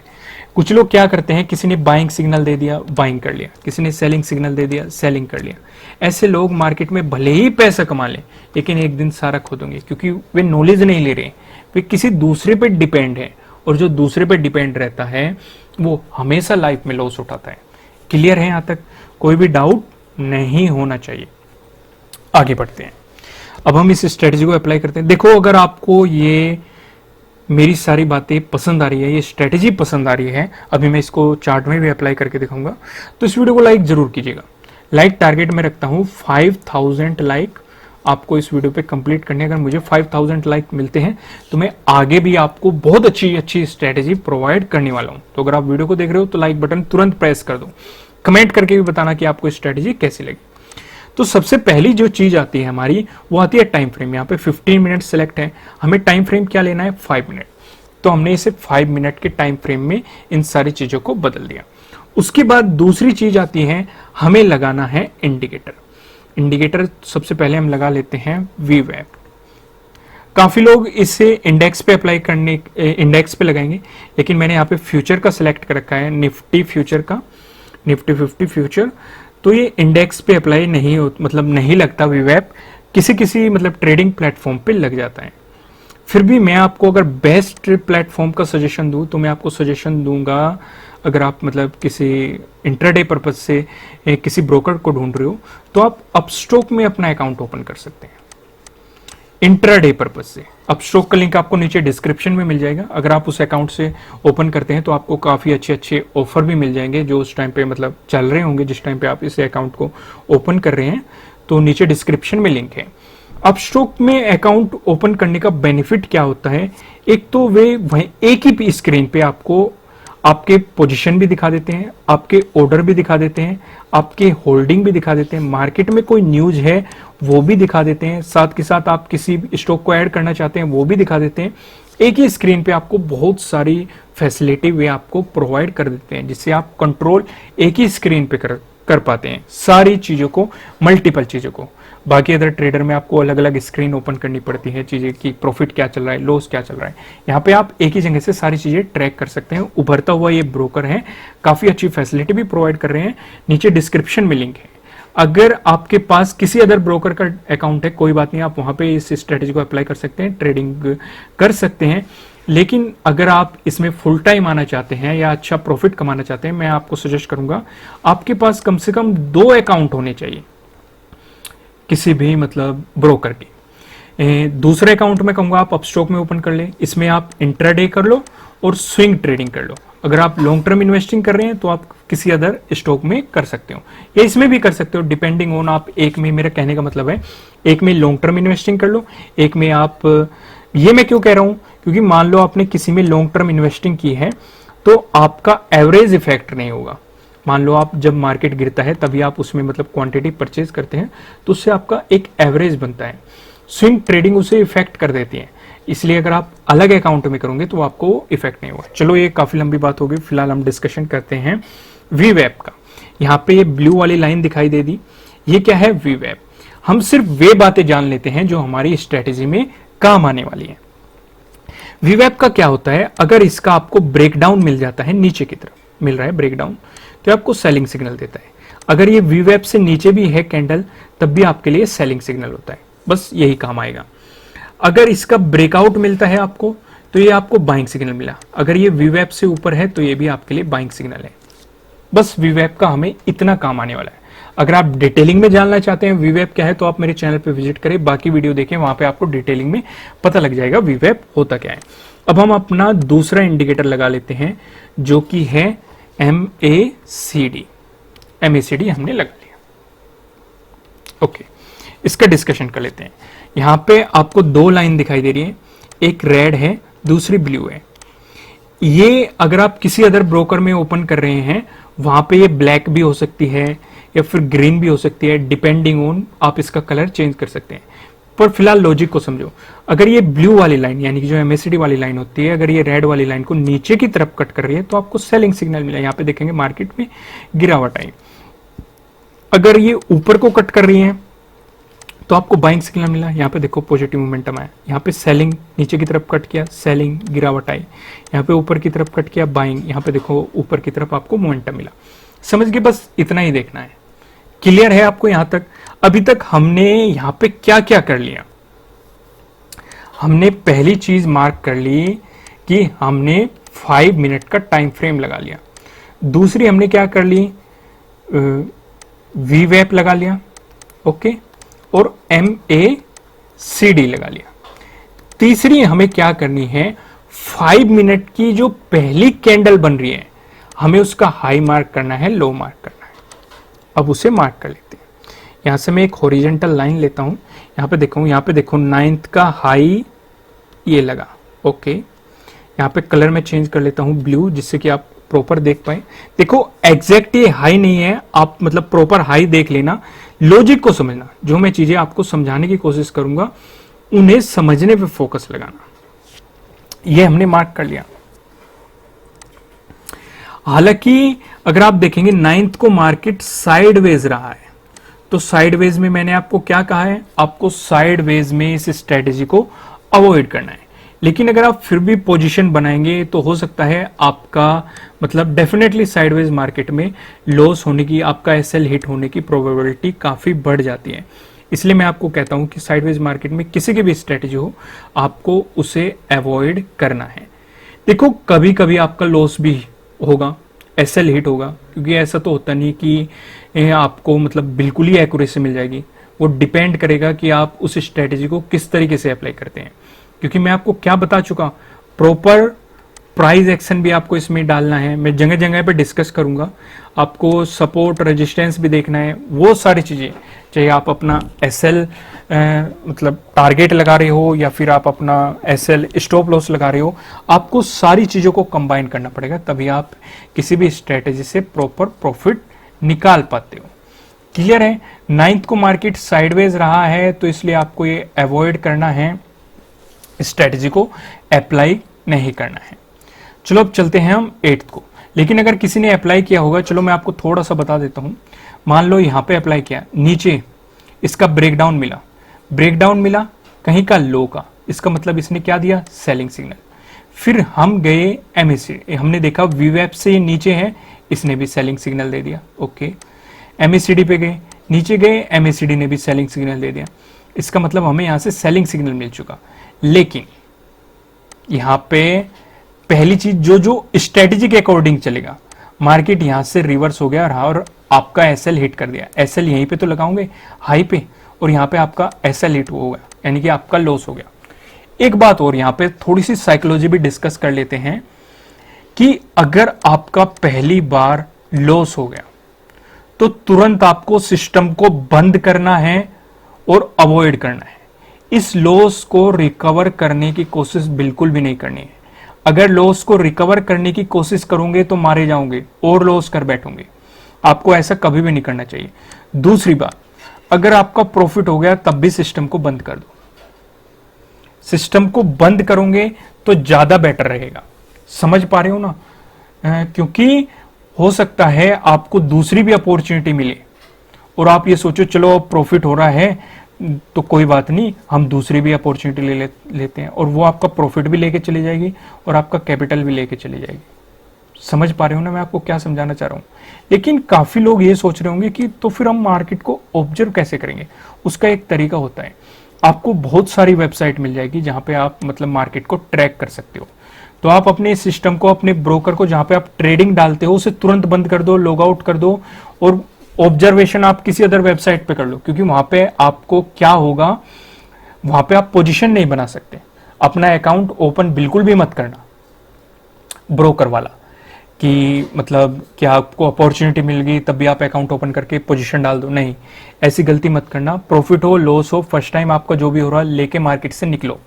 कुछ लोग क्या करते हैं, किसी ने बाइंग सिग्नल दे दिया, बाइंग कर लिया, किसी ने सेलिंग सिग्नल दे दिया, सेलिंग कर लिया। ऐसे लोग मार्केट में भले ही पैसा कमा लें, लेकिन एक दिन सारा खो देंगे, क्योंकि वे नॉलेज नहीं ले रहे, वे किसी दूसरे पे डिपेंड है, और जो दूसरे पे डिपेंड रहता है वो हमेशा लाइफ में लॉस उठाता है। क्लियर है? यहां तक कोई भी डाउट नहीं होना चाहिए। आगे बढ़ते हैं। अब हम इस स्ट्रेटेजी को अप्लाई करते हैं। देखो, अगर आपको ये मेरी सारी बातें पसंद आ रही है, ये स्ट्रेटेजी पसंद आ रही है, अभी मैं इसको चार्ट में भी अप्लाई करके दिखाऊंगा, तो इस वीडियो को लाइक जरूर कीजिएगा। लाइक टारगेट में रखता हूं 5000 लाइक आपको इस वीडियो पे कंप्लीट करने। अगर मुझे 5000 लाइक मिलते हैं तो मैं आगे भी आपको बहुत अच्छी स्ट्रेटेजी प्रोवाइड करने वाला हूं। तो अगर आप वीडियो को देख रहे हो तो लाइक बटन तुरंत प्रेस कर दो, कमेंट करके भी बताना कि आपको स्ट्रेटेजी कैसी लगी। तो सबसे पहली जो चीज आती है हमारी, वो आती है टाइम फ्रेम। यहाँ पे 15 मिनट सेलेक्ट है, हमें टाइम फ्रेम क्या लेना है, 5 मिनट। तो हमने इसे 5 मिनट के टाइम फ्रेम में इन सारी चीजों को बदल दिया। उसके बाद दूसरी चीज आती है, हमें लगाना है इंडिकेटर। इंडिकेटर सबसे पहले हम लगा लेते हैं वीवेब। काफी लोग इसे इंडेक्स पे अप्लाई करने, इंडेक्स पे लगाएंगे, लेकिन मैंने यहाँ पे फ्यूचर का सिलेक्ट कर रखा है, निफ्टी फ्यूचर का, निफ्टी 50 फ्यूचर। तो ये इंडेक्स पे अप्लाई नहीं हो, मतलब नहीं लगता वीवेब, किसी मतलब ट्रेडिंग प्लेटफॉर्म पे लग जाता है। फिर भी मैं आपको अगर बेस्ट प्लेटफॉर्म का सजेशन दूं तो मैं आपको सजेशन दूंगा, अगर आप मतलब किसी इंट्राडे पर्पज से किसी ब्रोकर को ढूंढ रहे हो तो आप अपस्टॉक में अपना अकाउंट ओपन कर सकते हैं इंट्राडे पर्पज से। अपस्टॉक का लिंक आपको नीचे डिस्क्रिप्शन में मिल जाएगा। अगर आप उस अकाउंट से ओपन करते हैं तो आपको काफी अच्छे ऑफर भी मिल जाएंगे जो उस टाइम पे मतलब चल रहे होंगे, जिस टाइम पे आप इस अकाउंट को ओपन कर रहे हैं। तो नीचे डिस्क्रिप्शन में लिंक है। अपस्टॉक में अकाउंट ओपन करने का बेनिफिट क्या होता है, एक तो वे वहीं एक ही स्क्रीन पे आपको आपके पोजीशन भी दिखा देते हैं, आपके ऑर्डर भी दिखा देते हैं, आपके होल्डिंग भी दिखा देते हैं, मार्केट में कोई न्यूज है वो भी दिखा देते हैं, साथ के साथ आप किसी स्टॉक को ऐड करना चाहते हैं वो भी दिखा देते हैं। एक ही स्क्रीन पे आपको बहुत सारी फैसिलिटी वे आपको प्रोवाइड कर देते हैं, जिससे आप कंट्रोल एक ही स्क्रीन पे कर पाते हैं सारी चीजों को, मल्टीपल चीजों को। बाकी अदर ट्रेडर में आपको अलग अलग स्क्रीन ओपन करनी पड़ती है, चीजें की प्रॉफिट क्या चल रहा है, लॉस क्या चल रहा है। यहाँ पे आप एक ही जगह से सारी चीजें ट्रैक कर सकते हैं। उभरता हुआ ये ब्रोकर है, काफी अच्छी फैसिलिटी भी प्रोवाइड कर रहे हैं। नीचे डिस्क्रिप्शन में लिंक है, अगर आपके पास किसी अदर ब्रोकर का अकाउंट है, कोई बात नहीं, आप वहां पे इस स्ट्रेटेजी को अप्लाई कर सकते हैं, ट्रेडिंग कर सकते हैं। लेकिन अगर आप इसमें फुल टाइम आना चाहते हैं या अच्छा प्रॉफिट कमाना चाहते हैं, मैं आपको सजेस्ट करूंगा आपके पास कम से कम 2 अकाउंट होने चाहिए किसी भी मतलब ब्रोकर के। दूसरे अकाउंट में कहूंगा आप अपस्टॉक में ओपन कर लें, इसमें आप इंट्राडे कर लो और स्विंग ट्रेडिंग कर लो। अगर आप लॉन्ग टर्म इन्वेस्टिंग कर रहे हैं तो आप किसी अदर स्टॉक में कर सकते हो या इसमें भी कर सकते हो, डिपेंडिंग ऑन आप एक में, मेरा कहने का मतलब है एक में लॉन्ग टर्म इन्वेस्टिंग कर लो, एक में आप, ये मैं क्यों कह रहा हूं, क्योंकि मान लो आपने किसी में लॉन्ग टर्म इन्वेस्टिंग की है तो आपका एवरेज इफेक्ट नहीं होगा। मान लो आप जब मार्केट गिरता है तभी आप उसमें मतलब क्वांटिटी परचेज करते हैं तो उससे आपका एक एवरेज बनता है। स्विंग ट्रेडिंग उसे इफेक्ट कर देती है, इसलिए अगर आप अलग अकाउंट में करोगे तो आपको इफेक्ट नहीं होगा। चलो ये काफी लंबी बात होगी, फिलहाल हम डिस्कशन करते हैं वीवेब का। यहाँ पे ये ब्लू वाली लाइन दिखाई दे दी, ये क्या है? वीवेब। हम सिर्फ वे बातें जान लेते हैं जो हमारी स्ट्रेटेजी में काम आने वाली है। वीवेब का क्या होता है? अगर इसका आपको ब्रेकडाउन मिल जाता है, नीचे की तरफ मिल रहा है ब्रेकडाउन, तो आपको सेलिंग सिग्नल देता है। अगर ये वीवेब से नीचे भी है कैंडल, तब भी आपके लिए सेलिंग सिग्नल होता है, बस यही काम आएगा। अगर इसका ब्रेकआउट मिलता है आपको तो ये आपको बाइंग सिग्नल मिला। अगर ये वीवेब से ऊपर है तो ये भी आपके लिए बाइंग सिग्नल है। बस वीवेब का हमें इतना काम आने वाला है। अगर आप डिटेलिंग में जानना चाहते हैं वीवेब क्या है तो आप मेरे चैनल पे विजिट करें, बाकी वीडियो देखें, वहां पे आपको डिटेलिंग में पता लग जाएगा वीवेब होता क्या है। अब हम अपना दूसरा इंडिकेटर लगा लेते हैं जो कि है MACD। MACD हमने लगा लिया, ओके। इसका डिस्कशन कर लेते हैं। यहां पे आपको 2 लाइन दिखाई दे रही है, एक रेड है, दूसरी ब्लू है। ये अगर आप किसी अदर ब्रोकर में ओपन कर रहे हैं वहां पे ये ब्लैक भी हो सकती है या फिर ग्रीन भी हो सकती है, डिपेंडिंग ऑन आप इसका कलर चेंज कर सकते हैं। पर फिलहाल लॉजिक को समझो, अगर ये ब्लू वाली लाइन यानी कि जो MACD वाली लाइन होती है, अगर ये रेड वाली लाइन को नीचे की तरफ कट कर रही है तो आपको सेलिंग सिग्नल मिला। यहाँ पे देखेंगे मार्केट में गिरावट आई। अगर ये ऊपर को कट कर रही है तो आपको बाइंग सिग्नल मिला। यहाँ पे देखो पॉजिटिव मोमेंटम आया, यहाँ पे सेलिंग, नीचे की तरफ कट किया सेलिंग, गिरावट आई। यहाँ पे ऊपर की तरफ कट किया बाइंग, यहाँ पे देखो ऊपर की तरफ आपको मोमेंटम मिला। समझ के बस इतना ही देखना है। क्लियर है आपको यहां तक? अभी तक हमने यहां पे क्या क्या कर लिया? हमने पहली चीज मार्क कर ली कि हमने 5 मिनट का टाइम फ्रेम लगा लिया। दूसरी हमने क्या कर ली? वीवेब लगा लिया, ओके, और MACD लगा लिया। तीसरी हमें क्या करनी है? 5 मिनट की जो पहली कैंडल बन रही है हमें उसका हाई मार्क करना है, लो मार्क करना है। अब उसे मार्क कर लेते हैं। यहां से मैं एक हॉरिजॉन्टल लाइन लेता हूं, यहां पे देखो 9th का हाई ये लगा, ओके। यहां पे कलर में चेंज कर लेता हूं ब्लू, जिससे कि आप प्रॉपर देख पाए। देखो एग्जैक्ट ये हाई नहीं है, आप मतलब प्रॉपर हाई देख लेना, लॉजिक को समझना। जो मैं चीजें आपको समझाने की कोशिश करूंगा उन्हें समझने पे फोकस लगाना। ये हमने मार्क कर लिया। हालांकि अगर आप देखेंगे 9th को मार्केट साइडवेज रहा है, तो साइडवेज में मैंने आपको क्या कहा है? आपको साइडवेज में इस स्ट्रेटेजी को अवॉइड करना है। लेकिन अगर आप फिर भी पोजीशन बनाएंगे तो हो सकता है आपका मतलब डेफिनेटली साइडवेज मार्केट में लॉस होने की, आपका SL हिट होने की प्रोबेबिलिटी काफी बढ़ जाती है। इसलिए मैं आपको कहता हूं कि साइडवेज मार्केट में किसी की भी स्ट्रेटेजी हो आपको उसे अवॉइड करना है। देखो कभी कभी आपका लॉस भी होगा, SL हिट होगा, क्योंकि ऐसा तो होता नहीं कि आपको मतलब बिल्कुल ही एक्यूरेसी मिल जाएगी। वो डिपेंड करेगा कि आप उस स्ट्रेटेजी को किस तरीके से अप्लाई करते हैं। क्योंकि मैं आपको क्या बता चुका, प्रॉपर प्राइस एक्शन भी आपको इसमें डालना है। मैं जगह जगह पे डिस्कस करूंगा, आपको सपोर्ट रेजिस्टेंस भी देखना है, वो सारी चीजें, चाहे आप अपना SL मतलब टारगेट लगा रहे हो या फिर आप अपना SL स्टॉप लॉस लगा रहे हो, आपको सारी चीजों को कंबाइन करना पड़ेगा, तभी आप किसी भी स्ट्रेटेजी से प्रॉपर प्रॉफिट निकाल पाते हो। क्लियर है? 9th को मार्केट साइडवेज रहा है तो इसलिए आपको ये अवॉइड करना है, स्ट्रेटेजी को अप्लाई नहीं करना है। चलो अब चलते हैं हम 8th को। लेकिन अगर किसी ने अप्लाई किया होगा, चलो मैं आपको थोड़ा सा बता देता हूं। मान लो यहां पे अप्लाई किया, नीचे इसका ब्रेकडाउन मिला कहीं का लो का, इसका मतलब इसने क्या दिया? Selling signal. फिर हम गए MACD, हमने देखा वीवेब से ये नीचे है, इसने भी सेलिंग सिग्नल दे दिया, ओके। MACD पे गए, नीचे गए, MACD ने भी सेलिंग सिग्नल दे दिया, इसका मतलब हमें यहां से सेलिंग सिग्नल मिल चुका। लेकिन यहां पे पहली चीज, जो स्ट्रेटेजी के अकॉर्डिंग चलेगा, मार्केट यहां से रिवर्स हो गया और आपका एसएल हिट कर दिया। एसएल यहीं पे तो लगाओगे हाई पे, और यहां पे आपका एसएल हिट हो गया, यानी कि आपका लॉस हो गया। एक बात और यहां पे थोड़ी सी साइकोलॉजी भी डिस्कस कर लेते हैं कि अगर आपका पहली बार लॉस हो गया तो तुरंत आपको सिस्टम को बंद करना है और अवॉइड करना है। इस लॉस को रिकवर करने की कोशिश बिल्कुल भी नहीं करनी है। अगर लॉस को रिकवर करने की कोशिश करोगे तो मारे जाओगे और लॉस कर बैठोगे। आपको ऐसा कभी भी नहीं करना चाहिए। दूसरी बात, अगर आपका प्रॉफिट हो गया तब भी सिस्टम को बंद कर दो। सिस्टम को बंद करोगे तो ज्यादा बेटर रहेगा। समझ पा रहे हो ना? क्योंकि हो सकता है आपको दूसरी भी अपॉर्चुनिटी मिले और आप ये सोचो चलो अब प्रॉफिट हो रहा है तो कोई बात नहीं, हम दूसरी भी अपॉर्चुनिटी लेते हैं, और वो आपका प्रॉफिट भी लेके चली जाएगी और आपका कैपिटल भी लेके चली जाएगी। समझ पा रहे हो ना मैं आपको क्या समझाना चाह रहा हूं? लेकिन काफी लोग ये सोच रहे होंगे कि तो फिर हम मार्केट को ऑब्जर्व कैसे करेंगे। उसका एक तरीका होता है, आपको बहुत सारी वेबसाइट मिल जाएगी जहां पे आप मतलब मार्केट को ट्रैक कर सकते हो। तो आप अपने सिस्टम को, अपने ब्रोकर को जहां पे आप ट्रेडिंग डालते हो उसे तुरंत बंद कर दो, लॉग आउट कर दो, और ऑब्जर्वेशन आप किसी अदर वेबसाइट पे कर लो, क्योंकि वहां पे आपको क्या होगा, वहां पे आप पोजीशन नहीं बना सकते। अपना अकाउंट ओपन बिल्कुल भी मत करना ब्रोकर वाला, कि मतलब क्या आपको अपॉर्चुनिटी मिल गई तब भी आप अकाउंट ओपन करके पोजीशन डाल दो। नहीं, ऐसी गलती मत करना। प्रॉफिट हो लॉस हो, फर्स्ट टाइम आपका जो भी हो रहा है लेके मार्केट से निकलो।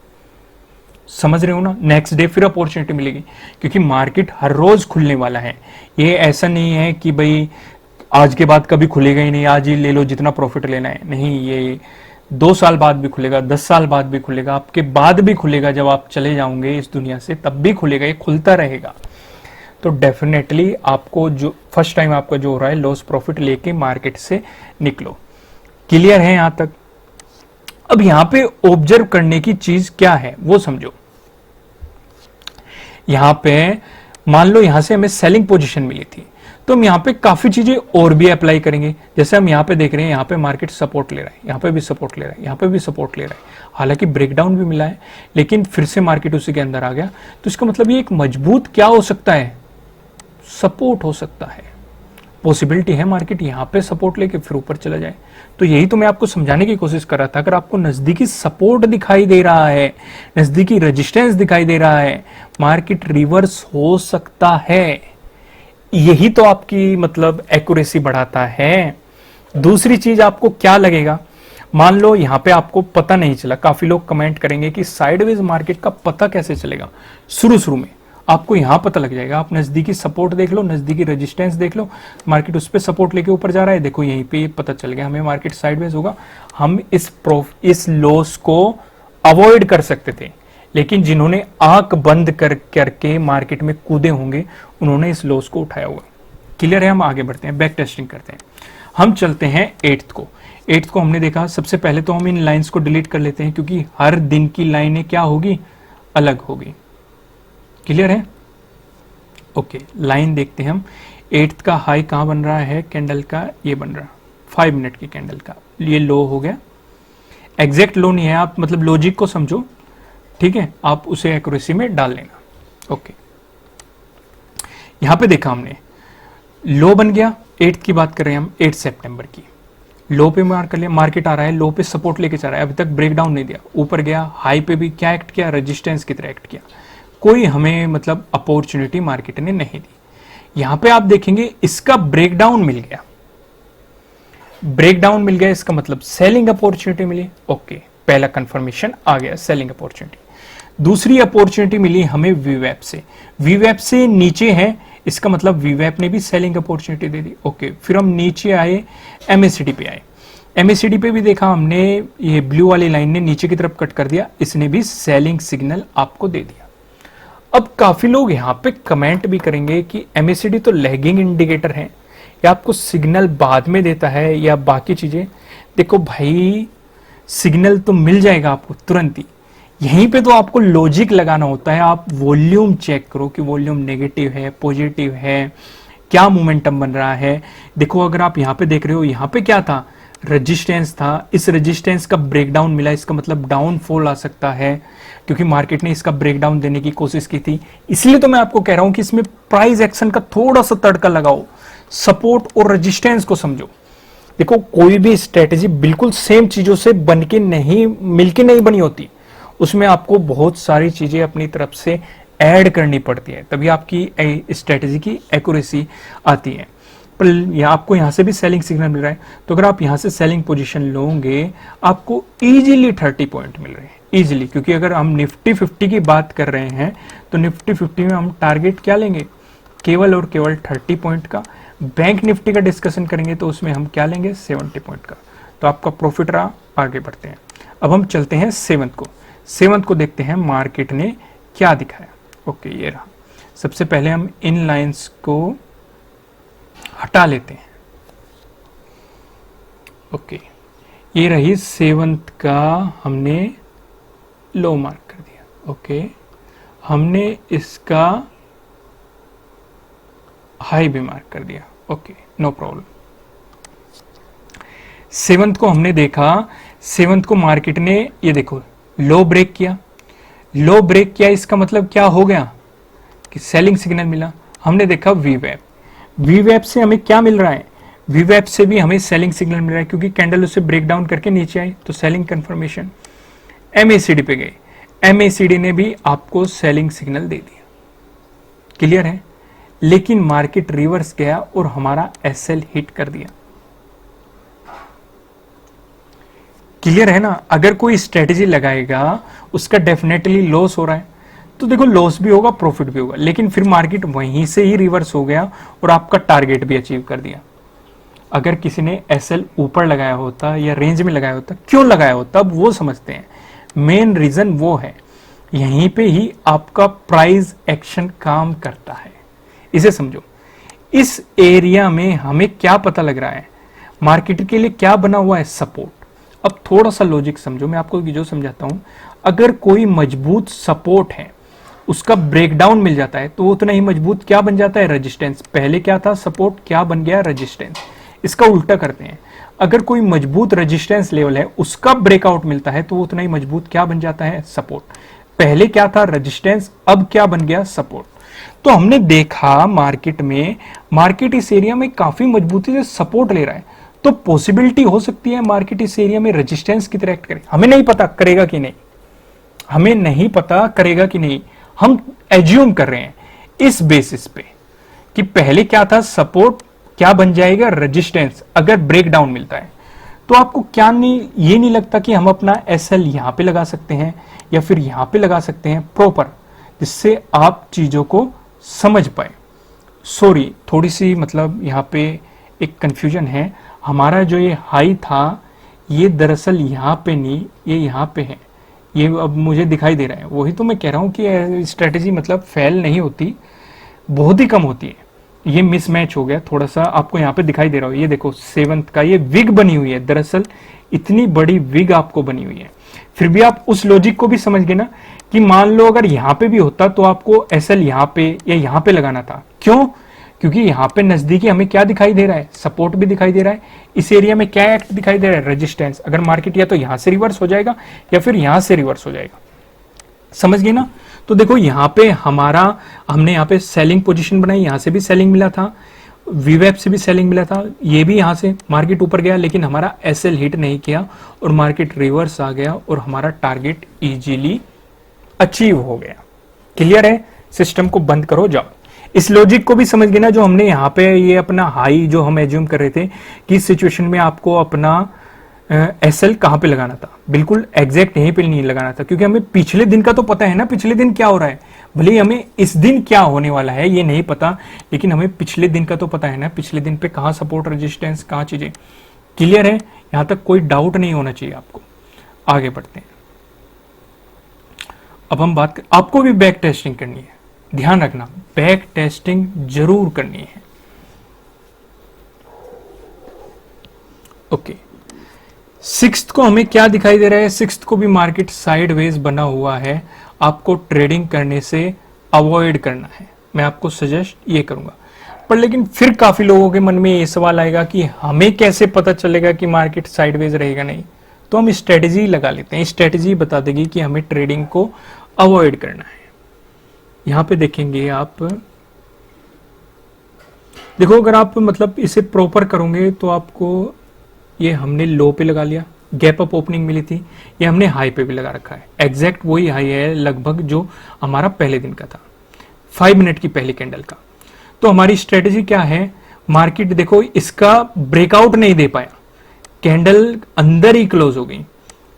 समझ रहे हो ना? नेक्स्ट डे फिर अपॉर्चुनिटी मिलेगी, क्योंकि मार्केट हर रोज खुलने वाला है। ये ऐसा नहीं है कि भाई आज के बाद कभी खुलेगा ही नहीं, आज ही ले लो जितना प्रॉफिट लेना है। नहीं, ये 2 साल बाद भी खुलेगा, 10 साल बाद भी खुलेगा, आपके बाद भी खुलेगा। जब आप चले जाओगे इस दुनिया से तब भी खुलेगा, ये खुलता रहेगा। तो डेफिनेटली आपको जो फर्स्ट टाइम आपका जो हो रहा है लॉस प्रॉफिट लेके मार्केट से निकलो। क्लियर है यहां तक? अब यहां पे ऑब्जर्व करने की चीज क्या है वो समझो। यहां पे मान लो यहां से हमें सेलिंग पोजीशन मिली थी, तो हम यहाँ पे काफी चीजें और भी अप्लाई करेंगे। जैसे हम यहाँ पे देख रहे हैं, यहाँ पे मार्केट सपोर्ट ले रहा है, यहाँ पे भी सपोर्ट ले रहा है, यहाँ पे भी सपोर्ट ले रहा है। हालांकि ब्रेकडाउन भी मिला है, लेकिन फिर से मार्केट उसी के अंदर आ गया। तो इसका मतलब ये एक मजबूत क्या हो सकता है, सपोर्ट हो सकता है। पॉसिबिलिटी है मार्केट यहाँ पे सपोर्ट लेके फिर ऊपर चला जाए। तो यही तो मैं आपको समझाने की कोशिश कर रहा था। अगर आपको नजदीकी सपोर्ट दिखाई दे रहा है, नजदीकी रेजिस्टेंस दिखाई दे रहा है, मार्केट रिवर्स हो सकता है। यही तो आपकी मतलब एक्यूरेसी बढ़ाता है। दूसरी चीज आपको क्या लगेगा, मान लो यहां पे आपको पता नहीं चला। काफी लोग कमेंट करेंगे कि साइडवेज मार्केट का पता कैसे चलेगा। शुरू में आपको यहां पता लग जाएगा। आप नजदीकी सपोर्ट देख लो, नजदीकी रेजिस्टेंस देख लो, मार्केट उस पर सपोर्ट लेके ऊपर जा रहा है, देखो यहीं पे पता चल गया हमें मार्केट साइडवेज होगा। हम इस लॉस को अवॉइड कर सकते थे, लेकिन जिन्होंने आंख बंद करके मार्केट में कूदे होंगे उन्होंने इस लॉस को उठाया हुआ। क्लियर है? हम आगे बढ़ते हैं, बैक टेस्टिंग करते हैं। हम चलते हैं 8th को। 8th को हमने देखा, सबसे पहले तो हम इन लाइंस को डिलीट कर लेते हैं, क्योंकि हर दिन की लाइनें क्या होगी, अलग होगी। क्लियर है? ओके, लाइन देखते हैं हम। 8th का हाई कहां बन रहा है, कैंडल का ये बन रहा 5 मिनट की कैंडल का, ये लो हो गया। एग्जैक्ट लो नहीं है, आप मतलब लॉजिक को समझो, ठीक है? आप उसे एक्यूरेसी में डाल लेना। ओके, यहां पे देखा हमने लो बन गया। 8th की बात कर रहे हैं हम, 8 सितंबर की। लो पे मार्क कर लिया, मार्केट आ रहा है, लो पे सपोर्ट लेके चल रहा है, अभी तक ब्रेकडाउन नहीं दिया, ऊपर गया। हाई पे भी क्या एक्ट किया, रेजिस्टेंस की तरह एक्ट किया। कोई हमें मतलब अपॉर्चुनिटी मार्केट ने नहीं दी। यहां पे आप देखेंगे इसका ब्रेकडाउन मिल गया। ब्रेकडाउन मिल गया, इसका मतलब सेलिंग अपॉर्चुनिटी मिली। ओके, पहला कंफर्मेशन आ गया, सेलिंग अपॉर्चुनिटी। दूसरी अपॉर्चुनिटी मिली हमें वीवैप से। वीवैप से नीचे है, इसका मतलब वीवैप ने भी सेलिंग अपॉर्चुनिटी दे दी। ओके, फिर हम नीचे आए, एमएसीडी पे आए। एमएसीडी पे भी देखा हमने, ये ब्लू वाली लाइन ने नीचे की तरफ कट कर दिया, इसने भी सेलिंग सिग्नल आपको दे दिया। अब काफी लोग यहां पे कमेंट भी करेंगे कि एमएसीडी तो लैगिंग इंडिकेटर है, या आपको सिग्नल बाद में देता है, या बाकी चीजें। देखो भाई, सिग्नल तो मिल जाएगा आपको तुरंत ही। यहीं पे तो आपको लॉजिक लगाना होता है। आप वॉल्यूम चेक करो कि वॉल्यूम नेगेटिव है, पॉजिटिव है, क्या मोमेंटम बन रहा है। देखो, अगर आप यहां पे देख रहे हो, यहां पे क्या था, रेजिस्टेंस था, इस रेजिस्टेंस का ब्रेकडाउन मिला, इसका मतलब डाउनफॉल आ सकता है, क्योंकि मार्केट ने इसका ब्रेकडाउन देने की कोशिश की थी। इसलिए तो मैं आपको कह रहा हूं कि इसमें प्राइस एक्शन का थोड़ा सा तड़का लगाओ, सपोर्ट और रेजिस्टेंस को समझो। देखो, कोई भी स्ट्रेटेजी बिल्कुल सेम चीजों से बन के नहीं, मिलके नहीं बनी होती, उसमें आपको बहुत सारी चीजें अपनी तरफ से ऐड करनी पड़ती है, तभी आपकी स्ट्रेटेजी की एक्यूरेसी आती है। पर आपको यहां से भी सेलिंग सिग्नल मिल रहा है, तो अगर आप यहां से सेलिंग पोजीशन लोगे, आपको इजीली 30 पॉइंट मिल रहे हैं, इजीली। क्योंकि अगर हम निफ्टी 50 की बात कर रहे हैं तो निफ्टी 50 में हम टारगेट क्या लेंगे, केवल और केवल 30 पॉइंट का। बैंक निफ्टी का डिस्कशन करेंगे तो उसमें हम क्या लेंगे, 70 पॉइंट का। तो आपका प्रॉफिट रहा। आगे बढ़ते हैं, अब हम चलते हैं सेवंथ को देखते हैं मार्केट ने क्या दिखाया। ओके, ये रहा। सबसे पहले हम इन लाइंस को हटा लेते हैं। ओके, ये रही सेवंथ का, हमने लो मार्क कर दिया। ओके, हमने इसका हाई भी मार्क कर दिया। Okay, no problem. सेवंथ को हमने देखा, सेवंथ को मार्केट ने ये देखो लो ब्रेक किया, लो ब्रेक किया, इसका मतलब क्या हो गया कि सेलिंग सिग्नल मिला। हमने देखा वीवेप, वीवेप से हमें क्या मिल रहा है, वीवेप से भी हमें सेलिंग सिग्नल मिल रहा है, क्योंकि कैंडल उसे ब्रेक डाउन करके नीचे आई तो सेलिंग कंफर्मेशन। एमएसीडी पे गए, एमएसीडी ने भी आपको सेलिंग सिग्नल दे दिया, क्लियर है। लेकिन मार्केट रिवर्स गया और हमारा एसएल हिट कर दिया, क्लियर है ना। अगर कोई स्ट्रेटेजी लगाएगा उसका डेफिनेटली लॉस हो रहा है, तो देखो लॉस भी होगा प्रॉफिट भी होगा, लेकिन फिर मार्केट वहीं से ही रिवर्स हो गया और आपका टारगेट भी अचीव कर दिया। अगर किसी ने एसएल ऊपर लगाया होता या रेंज में लगाया होता, क्यों लगाया होता, अब वो समझते हैं। मेन रीजन वो है, यहीं पे ही आपका प्राइस एक्शन काम करता है, इसे समझो। इस एरिया में हमें क्या पता लग रहा है, मार्केट के लिए क्या बना हुआ है, सपोर्ट। अब थोड़ा सा लॉजिक समझो, मैं आपको जो समझाता हूं। अगर कोई मजबूत सपोर्ट है, उसका ब्रेकडाउन मिल जाता है, तो वो उतना ही मजबूत क्या बन जाता है, रेजिस्टेंस। पहले क्या था, सपोर्ट, क्या बन गया, रेजिस्टेंस। इसका उल्टा करते हैं, अगर कोई मजबूत रेजिस्टेंस लेवल है, उसका ब्रेकआउट मिलता है, तो वो उतना ही मजबूत क्या बन जाता है, सपोर्ट। पहले क्या था, रेजिस्टेंस, अब क्या बन गया, सपोर्ट। तो हमने देखा मार्केट में, मार्केट इस एरिया में काफी मजबूती से सपोर्ट ले रहा है, तो पॉसिबिलिटी हो सकती है मार्केट इस एरिया में रेजिस्टेंस की तरह एक्ट करे। हमें नहीं पता करेगा कि नहीं, हमें नहीं पता करेगा कि नहीं, हम एज्यूम कर रहे हैं इस बेसिस पे कि पहले क्या था, सपोर्ट, क्या बन जाएगा, रेजिस्टेंस। अगर ब्रेकडाउन मिलता है तो आपको क्या नहीं, ये नहीं लगता कि हम अपना एसएल यहां पे लगा सकते हैं या फिर यहां पे लगा सकते हैं प्रॉपर, जिससे आप चीजों को समझ पाए। सॉरी, थोड़ी सी मतलब यहां पे एक कंफ्यूजन है। हमारा जो ये हाई था, ये दरअसल यहां पे नहीं, ये यहां पे है, ये अब मुझे दिखाई दे रहा है। वही तो मैं कह रहा हूं कि स्ट्रेटेजी मतलब फेल नहीं होती, बहुत ही कम होती है। ये मिसमैच हो गया थोड़ा सा, आपको यहाँ पे दिखाई दे रहा हो। ये देखो सेवंथ का ये विग बनी हुई है, दरअसल इतनी बड़ी विग आपको बनी हुई है। फिर भी आप उस लॉजिक को भी समझ गए ना कि मान लो अगर यहाँ पे भी होता तो आपको एसएल यहाँ पे या यहाँ पे लगाना था। क्यों? क्योंकि यहाँ पे नजदीकी हमें क्या दिखाई दे रहा है, सपोर्ट भी दिखाई दे रहा है। इस एरिया में क्या एक्ट दिखाई दे रहा है, रेजिस्टेंस। अगर मार्केट या तो यहां से रिवर्स हो जाएगा या फिर यहां से रिवर्स हो जाएगा, समझ गए ना। तो देखो यहाँ पे हमने यहाँ पे सेलिंग पोजीशन बनाई, यहां से भी सेलिंग मिला था, वीवेप से भी सेलिंग मिला था, ये भी यहां से मार्केट ऊपर गया, लेकिन हमारा एसएल हिट नहीं किया और मार्केट रिवर्स आ गया और हमारा टारगेट इजीली अचीव हो गया। क्लियर है? सिस्टम को बंद करो, जाओ। इस लॉजिक को भी समझ गए ना, जो हमने यहाँ पे ये अपना हाई जो हम एज्यूम कर रहे थे कि इस सिचुएशन में आपको अपना एसएल कहां पे लगाना था, बिल्कुल एग्जैक्ट यहीं पे नहीं लगाना था, क्योंकि हमें पिछले दिन का तो पता है ना, पिछले दिन क्या हो रहा है। भले ही हमें इस दिन क्या होने वाला है ये नहीं पता, लेकिन हमें पिछले दिन का तो पता है ना, पिछले दिन पे कहां सपोर्ट, रेजिस्टेंस, कहां चीजें। क्लियर है? यहां तक कोई डाउट नहीं होना चाहिए आपको। आगे बढ़ते हैं। अब हम बात आपको भी बैक टेस्टिंग करनी है, ध्यान रखना, बैक टेस्टिंग जरूर करनी है। ओके, सिक्स्थ को हमें क्या दिखाई दे रहा है, सिक्स्थ को भी मार्केट साइडवेज बना हुआ है, आपको ट्रेडिंग करने से अवॉइड करना है। मैं आपको सजेस्ट ये करूंगा, पर लेकिन फिर काफी लोगों के मन में ये सवाल आएगा कि हमें कैसे पता चलेगा कि मार्केट साइडवेज रहेगा नहीं। तो हम स्ट्रेटेजी लगा लेते हैं, स्ट्रेटेजी बता देगी कि हमें ट्रेडिंग को अवॉइड करना है। यहां पे देखेंगे आप, देखो अगर आप मतलब इसे प्रॉपर करोगे तो आपको ये हमने लो पे लगा लिया, गैप अप ओपनिंग मिली थी, ये हमने हाई पे भी लगा रखा है, एग्जैक्ट वही हाई है लगभग जो हमारा पहले दिन का था, 5 मिनट की पहली कैंडल का। तो हमारी स्ट्रेटेजी क्या है, मार्केट देखो इसका ब्रेकआउट नहीं दे पाया, कैंडल अंदर ही क्लोज हो गई।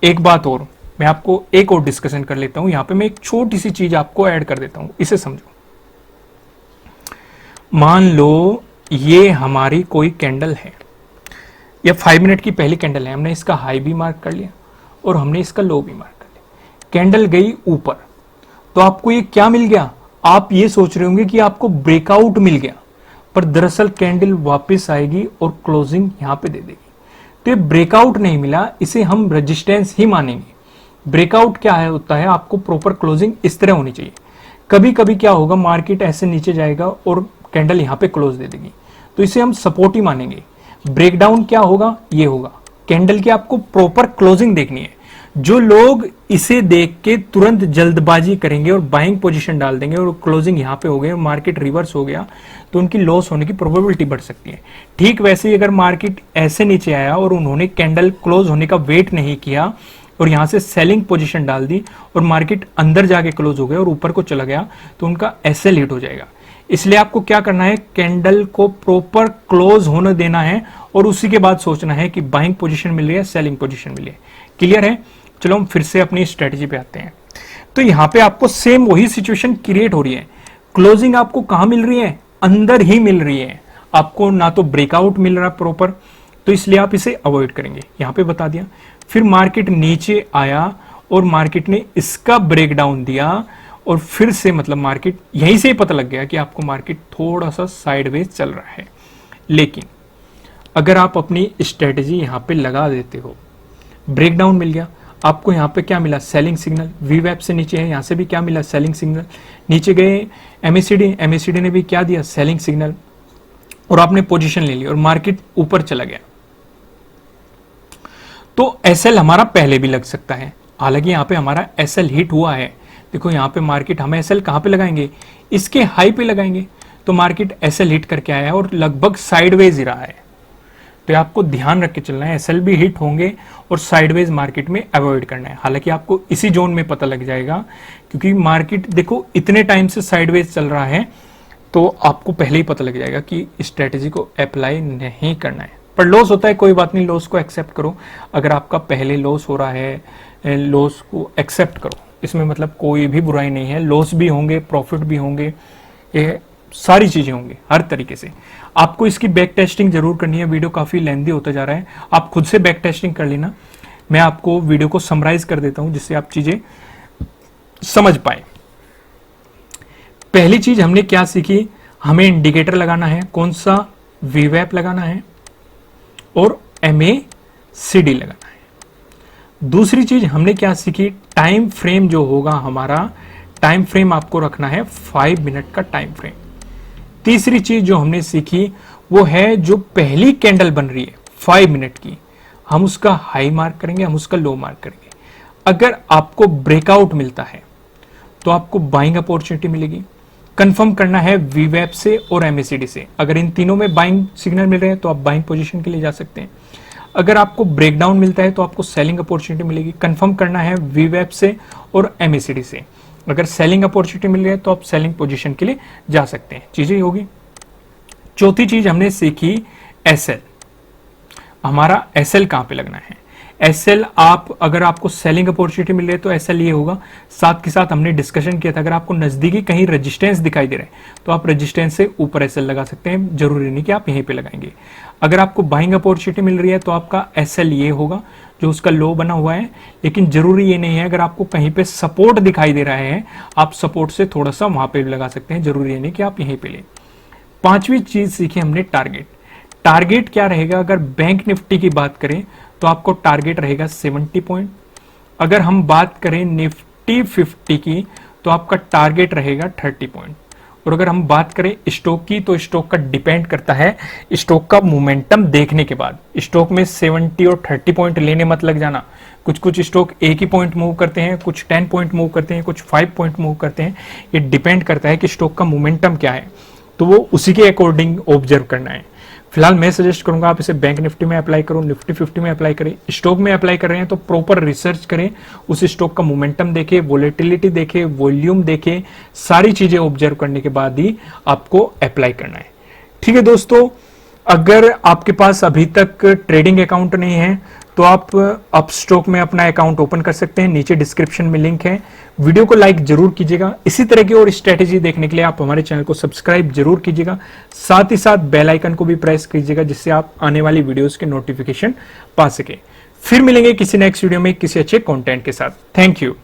एक बात और मैं आपको एक और डिस्कशन कर लेता हूं, यहां पे मैं एक छोटी सी चीज आपको ऐड कर देता हूं, इसे समझो। मान लो ये हमारी कोई कैंडल है, यह 5 मिनट की पहली कैंडल है, हमने इसका हाई भी मार्क कर लिया और हमने इसका लो भी मार्क कर लिया, कैंडल गई ऊपर, तो आपको ये क्या मिल गया, आप ये सोच रहे होंगे कि आपको ब्रेकआउट मिल गया, पर दरअसल कैंडल वापस आएगी और क्लोजिंग यहां पे दे देगी। तो ये ब्रेकआउट नहीं मिला, इसे हम रेजिस्टेंस ही मानेंगे। ब्रेकआउट क्या है होता है, आपको प्रॉपर क्लोजिंग इस तरह होनी चाहिए। कभी कभी क्या होगा, मार्केट ऐसे नीचे जाएगा और कैंडल यहां पे क्लोज दे देगी, तो इसे हम सपोर्ट ही मानेंगे। ब्रेकडाउन क्या होगा, ये होगा कैंडल की आपको प्रॉपर क्लोजिंग देखनी है। जो लोग इसे देख के तुरंत जल्दबाजी करेंगे और बाइंग पोजीशन डाल देंगे और क्लोजिंग यहां पे हो गई और मार्केट रिवर्स हो गया, तो उनकी लॉस होने की प्रोबेबिलिटी बढ़ सकती है। ठीक वैसे ही अगर मार्केट ऐसे नीचे आया और उन्होंने कैंडल क्लोज होने का वेट नहीं किया और यहां से सेलिंग पोजीशन डाल दी और मार्केट अंदर जाके क्लोज हो गया और ऊपर को चला गया, तो उनका एसएल हिट हो जाएगा। इसलिए आपको क्या करना है, कैंडल को प्रॉपर क्लोज होने देना है और उसी के बाद सोचना है कि बाइंग पोजीशन मिल रही है, सेलिंग पोजीशन मिली है। क्लियर है? चलो हम फिर से अपनी स्ट्रेटेजी पे आते हैं। तो यहां पे आपको सेम वही सिचुएशन क्रिएट हो रही है, क्लोजिंग आपको कहां मिल रही है, अंदर ही मिल रही है, आपको ना तो ब्रेकआउट मिल रहा प्रॉपर, तो इसलिए आप इसे अवॉइड करेंगे। यहां पे बता दिया। फिर मार्केट नीचे आया और मार्केट ने इसका ब्रेकडाउन दिया और फिर से मतलब मार्केट यहीं से ही पता लग गया कि आपको मार्केट थोड़ा सा साइडवेज चल रहा है। लेकिन अगर आप अपनी स्ट्रेटेजी यहां पे लगा देते हो, ब्रेकडाउन मिल गया आपको, यहां पे क्या मिला, सेलिंग सिग्नल, वीवैप से नीचे है, यहां से भी क्या मिला, सेलिंग सिग्नल, नीचे गए एमएसीडी ने भी क्या दिया, सेलिंग सिग्नल, और आपने पोजीशन ले ली और मार्केट ऊपर चला गया, तो एसएल हमारा पहले भी लग सकता है। हालांकि यहां पे हमारा एसएल हिट हुआ है, देखो यहां पे मार्केट, हम एसएल कहां पे लगाएंगे, इसके हाई पे लगाएंगे, तो मार्केट एसएल हिट करके आया और लगभग साइडवेज ही रहा है। तो आपको ध्यान रख के चलना है, एसएल भी हिट होंगे और साइडवेज मार्केट में अवॉइड करना है। हालांकि आपको इसी जोन में पता लग जाएगा, क्योंकि मार्केट देखो इतने टाइम से साइडवेज चल रहा है, तो आपको पहले ही पता लग जाएगा कि स्ट्रेटेजी को अप्लाई नहीं करना है। पर लॉस होता है, कोई बात नहीं, लॉस को एक्सेप्ट करो। अगर आपका पहले लॉस हो रहा है, लॉस को एक्सेप्ट करो, इसमें मतलब कोई भी बुराई नहीं है। लॉस भी होंगे, प्रॉफिट भी होंगे, ये सारी चीजें होंगी हर तरीके से। आपको इसकी बैक टेस्टिंग जरूर करनी है, वीडियो काफी लेंथी होता जा रहा है, आप खुद से बैक टेस्टिंग कर लेना। मैं आपको वीडियो को समराइज कर देता हूं जिससे आप चीजें समझ पाए। पहली चीज हमने क्या सीखी, हमें इंडिकेटर लगाना है, कौन सा, वीवैप लगाना है और एमएसीडी लगाना है। दूसरी चीज हमने क्या सीखी, टाइम फ्रेम जो होगा हमारा, टाइम फ्रेम आपको रखना है 5 मिनट का टाइम फ्रेम। तीसरी चीज जो हमने सीखी वो है, जो पहली कैंडल बन रही है 5 मिनट की, हम उसका हाई मार्क करेंगे, हम उसका लो मार्क करेंगे। अगर आपको ब्रेकआउट मिलता है तो आपको बाइंग अपॉर्चुनिटी मिलेगी। कंफर्म करना है वीवैप से और एमएसीडी से, अगर इन तीनों में बाइंग सिग्नल मिल रहे हैं तो आप बाइंग पोजीशन के लिए जा सकते हैं। अगर आपको ब्रेकडाउन मिलता है तो आपको सेलिंग अपॉर्चुनिटी मिलेगी। कंफर्म करना है वीवैप से और एमएसीडी से, अगर सेलिंग अपॉर्चुनिटी मिल रही है तो आप सेलिंग पोजीशन के लिए जा सकते हैं। चीजें होगी। चौथी चीज हमने सीखी, एसएल। हमारा एसएल कहां पे लगना है, एसएल आप, अगर आपको सेलिंग अपॉर्चुनिटी मिल रही है तो एसएल ये होगा। साथ के साथ हमने डिस्कशन किया था, अगर आपको नजदीकी कहीं रेजिस्टेंस दिखाई दे रहा है तो आप रेजिस्टेंस से ऊपर एसएल लगा सकते हैं, जरूरी नहीं कि आप यहीं पे लगाएंगे। अगर आपको बाइंग अपॉर्चुनिटी मिल रही है तो आपका एसएल ये होगा जो उसका लो बना हुआ है, लेकिन जरूरी ये नहीं है। अगर आपको कहीं पे सपोर्ट दिखाई दे रहा है, आप सपोर्ट से थोड़ा सा वहां पे भी लगा सकते हैं, जरूरी ये नहीं कि आप यहीं पे लें। पांचवी चीज सीखी हमने, टारगेट। टारगेट क्या रहेगा, अगर बैंक निफ्टी की बात करें तो आपको टारगेट रहेगा 70 पॉइंट। अगर हम बात करें निफ्टी 50 की तो आपका टारगेट रहेगा 30 पॉइंट। और अगर हम बात करें स्टॉक की, तो स्टॉक का डिपेंड करता है स्टॉक का मोमेंटम देखने के बाद। स्टॉक में 70 और 30 पॉइंट लेने मत लग जाना। कुछ कुछ स्टॉक एक ही पॉइंट मूव करते हैं, कुछ 10 पॉइंट मूव करते हैं, कुछ 5 पॉइंट मूव करते हैं। ये डिपेंड करता है कि स्टॉक का मोमेंटम क्या है, तो वो उसी के अकॉर्डिंग ऑब्जर्व करना है। फिलहाल मैं सजेस्ट करूंगा आप इसे बैंक निफ्टी में अप्लाई करो, निफ्टी 50 में अप्लाई करें। स्टॉक में अप्लाई कर रहे हैं तो प्रॉपर रिसर्च करें, उस स्टॉक का मोमेंटम देखें, वोलेटिलिटी देखें, वॉल्यूम देखें, सारी चीजें ऑब्जर्व करने के बाद ही आपको अप्लाई करना है। ठीक है दोस्तों, अगर आपके पास अभी तक ट्रेडिंग अकाउंट नहीं है तो आप अपस्टॉक में अपना अकाउंट ओपन कर सकते हैं, नीचे डिस्क्रिप्शन में लिंक है। वीडियो को लाइक जरूर कीजिएगा। इसी तरह की और स्ट्रेटेजी देखने के लिए आप हमारे चैनल को सब्सक्राइब जरूर कीजिएगा, साथ ही साथ बेल आइकन को भी प्रेस कीजिएगा, जिससे आप आने वाली वीडियोस के नोटिफिकेशन पा सके। फिर मिलेंगे किसी नेक्स्ट वीडियो में किसी अच्छे कंटेंट के साथ। Thank you.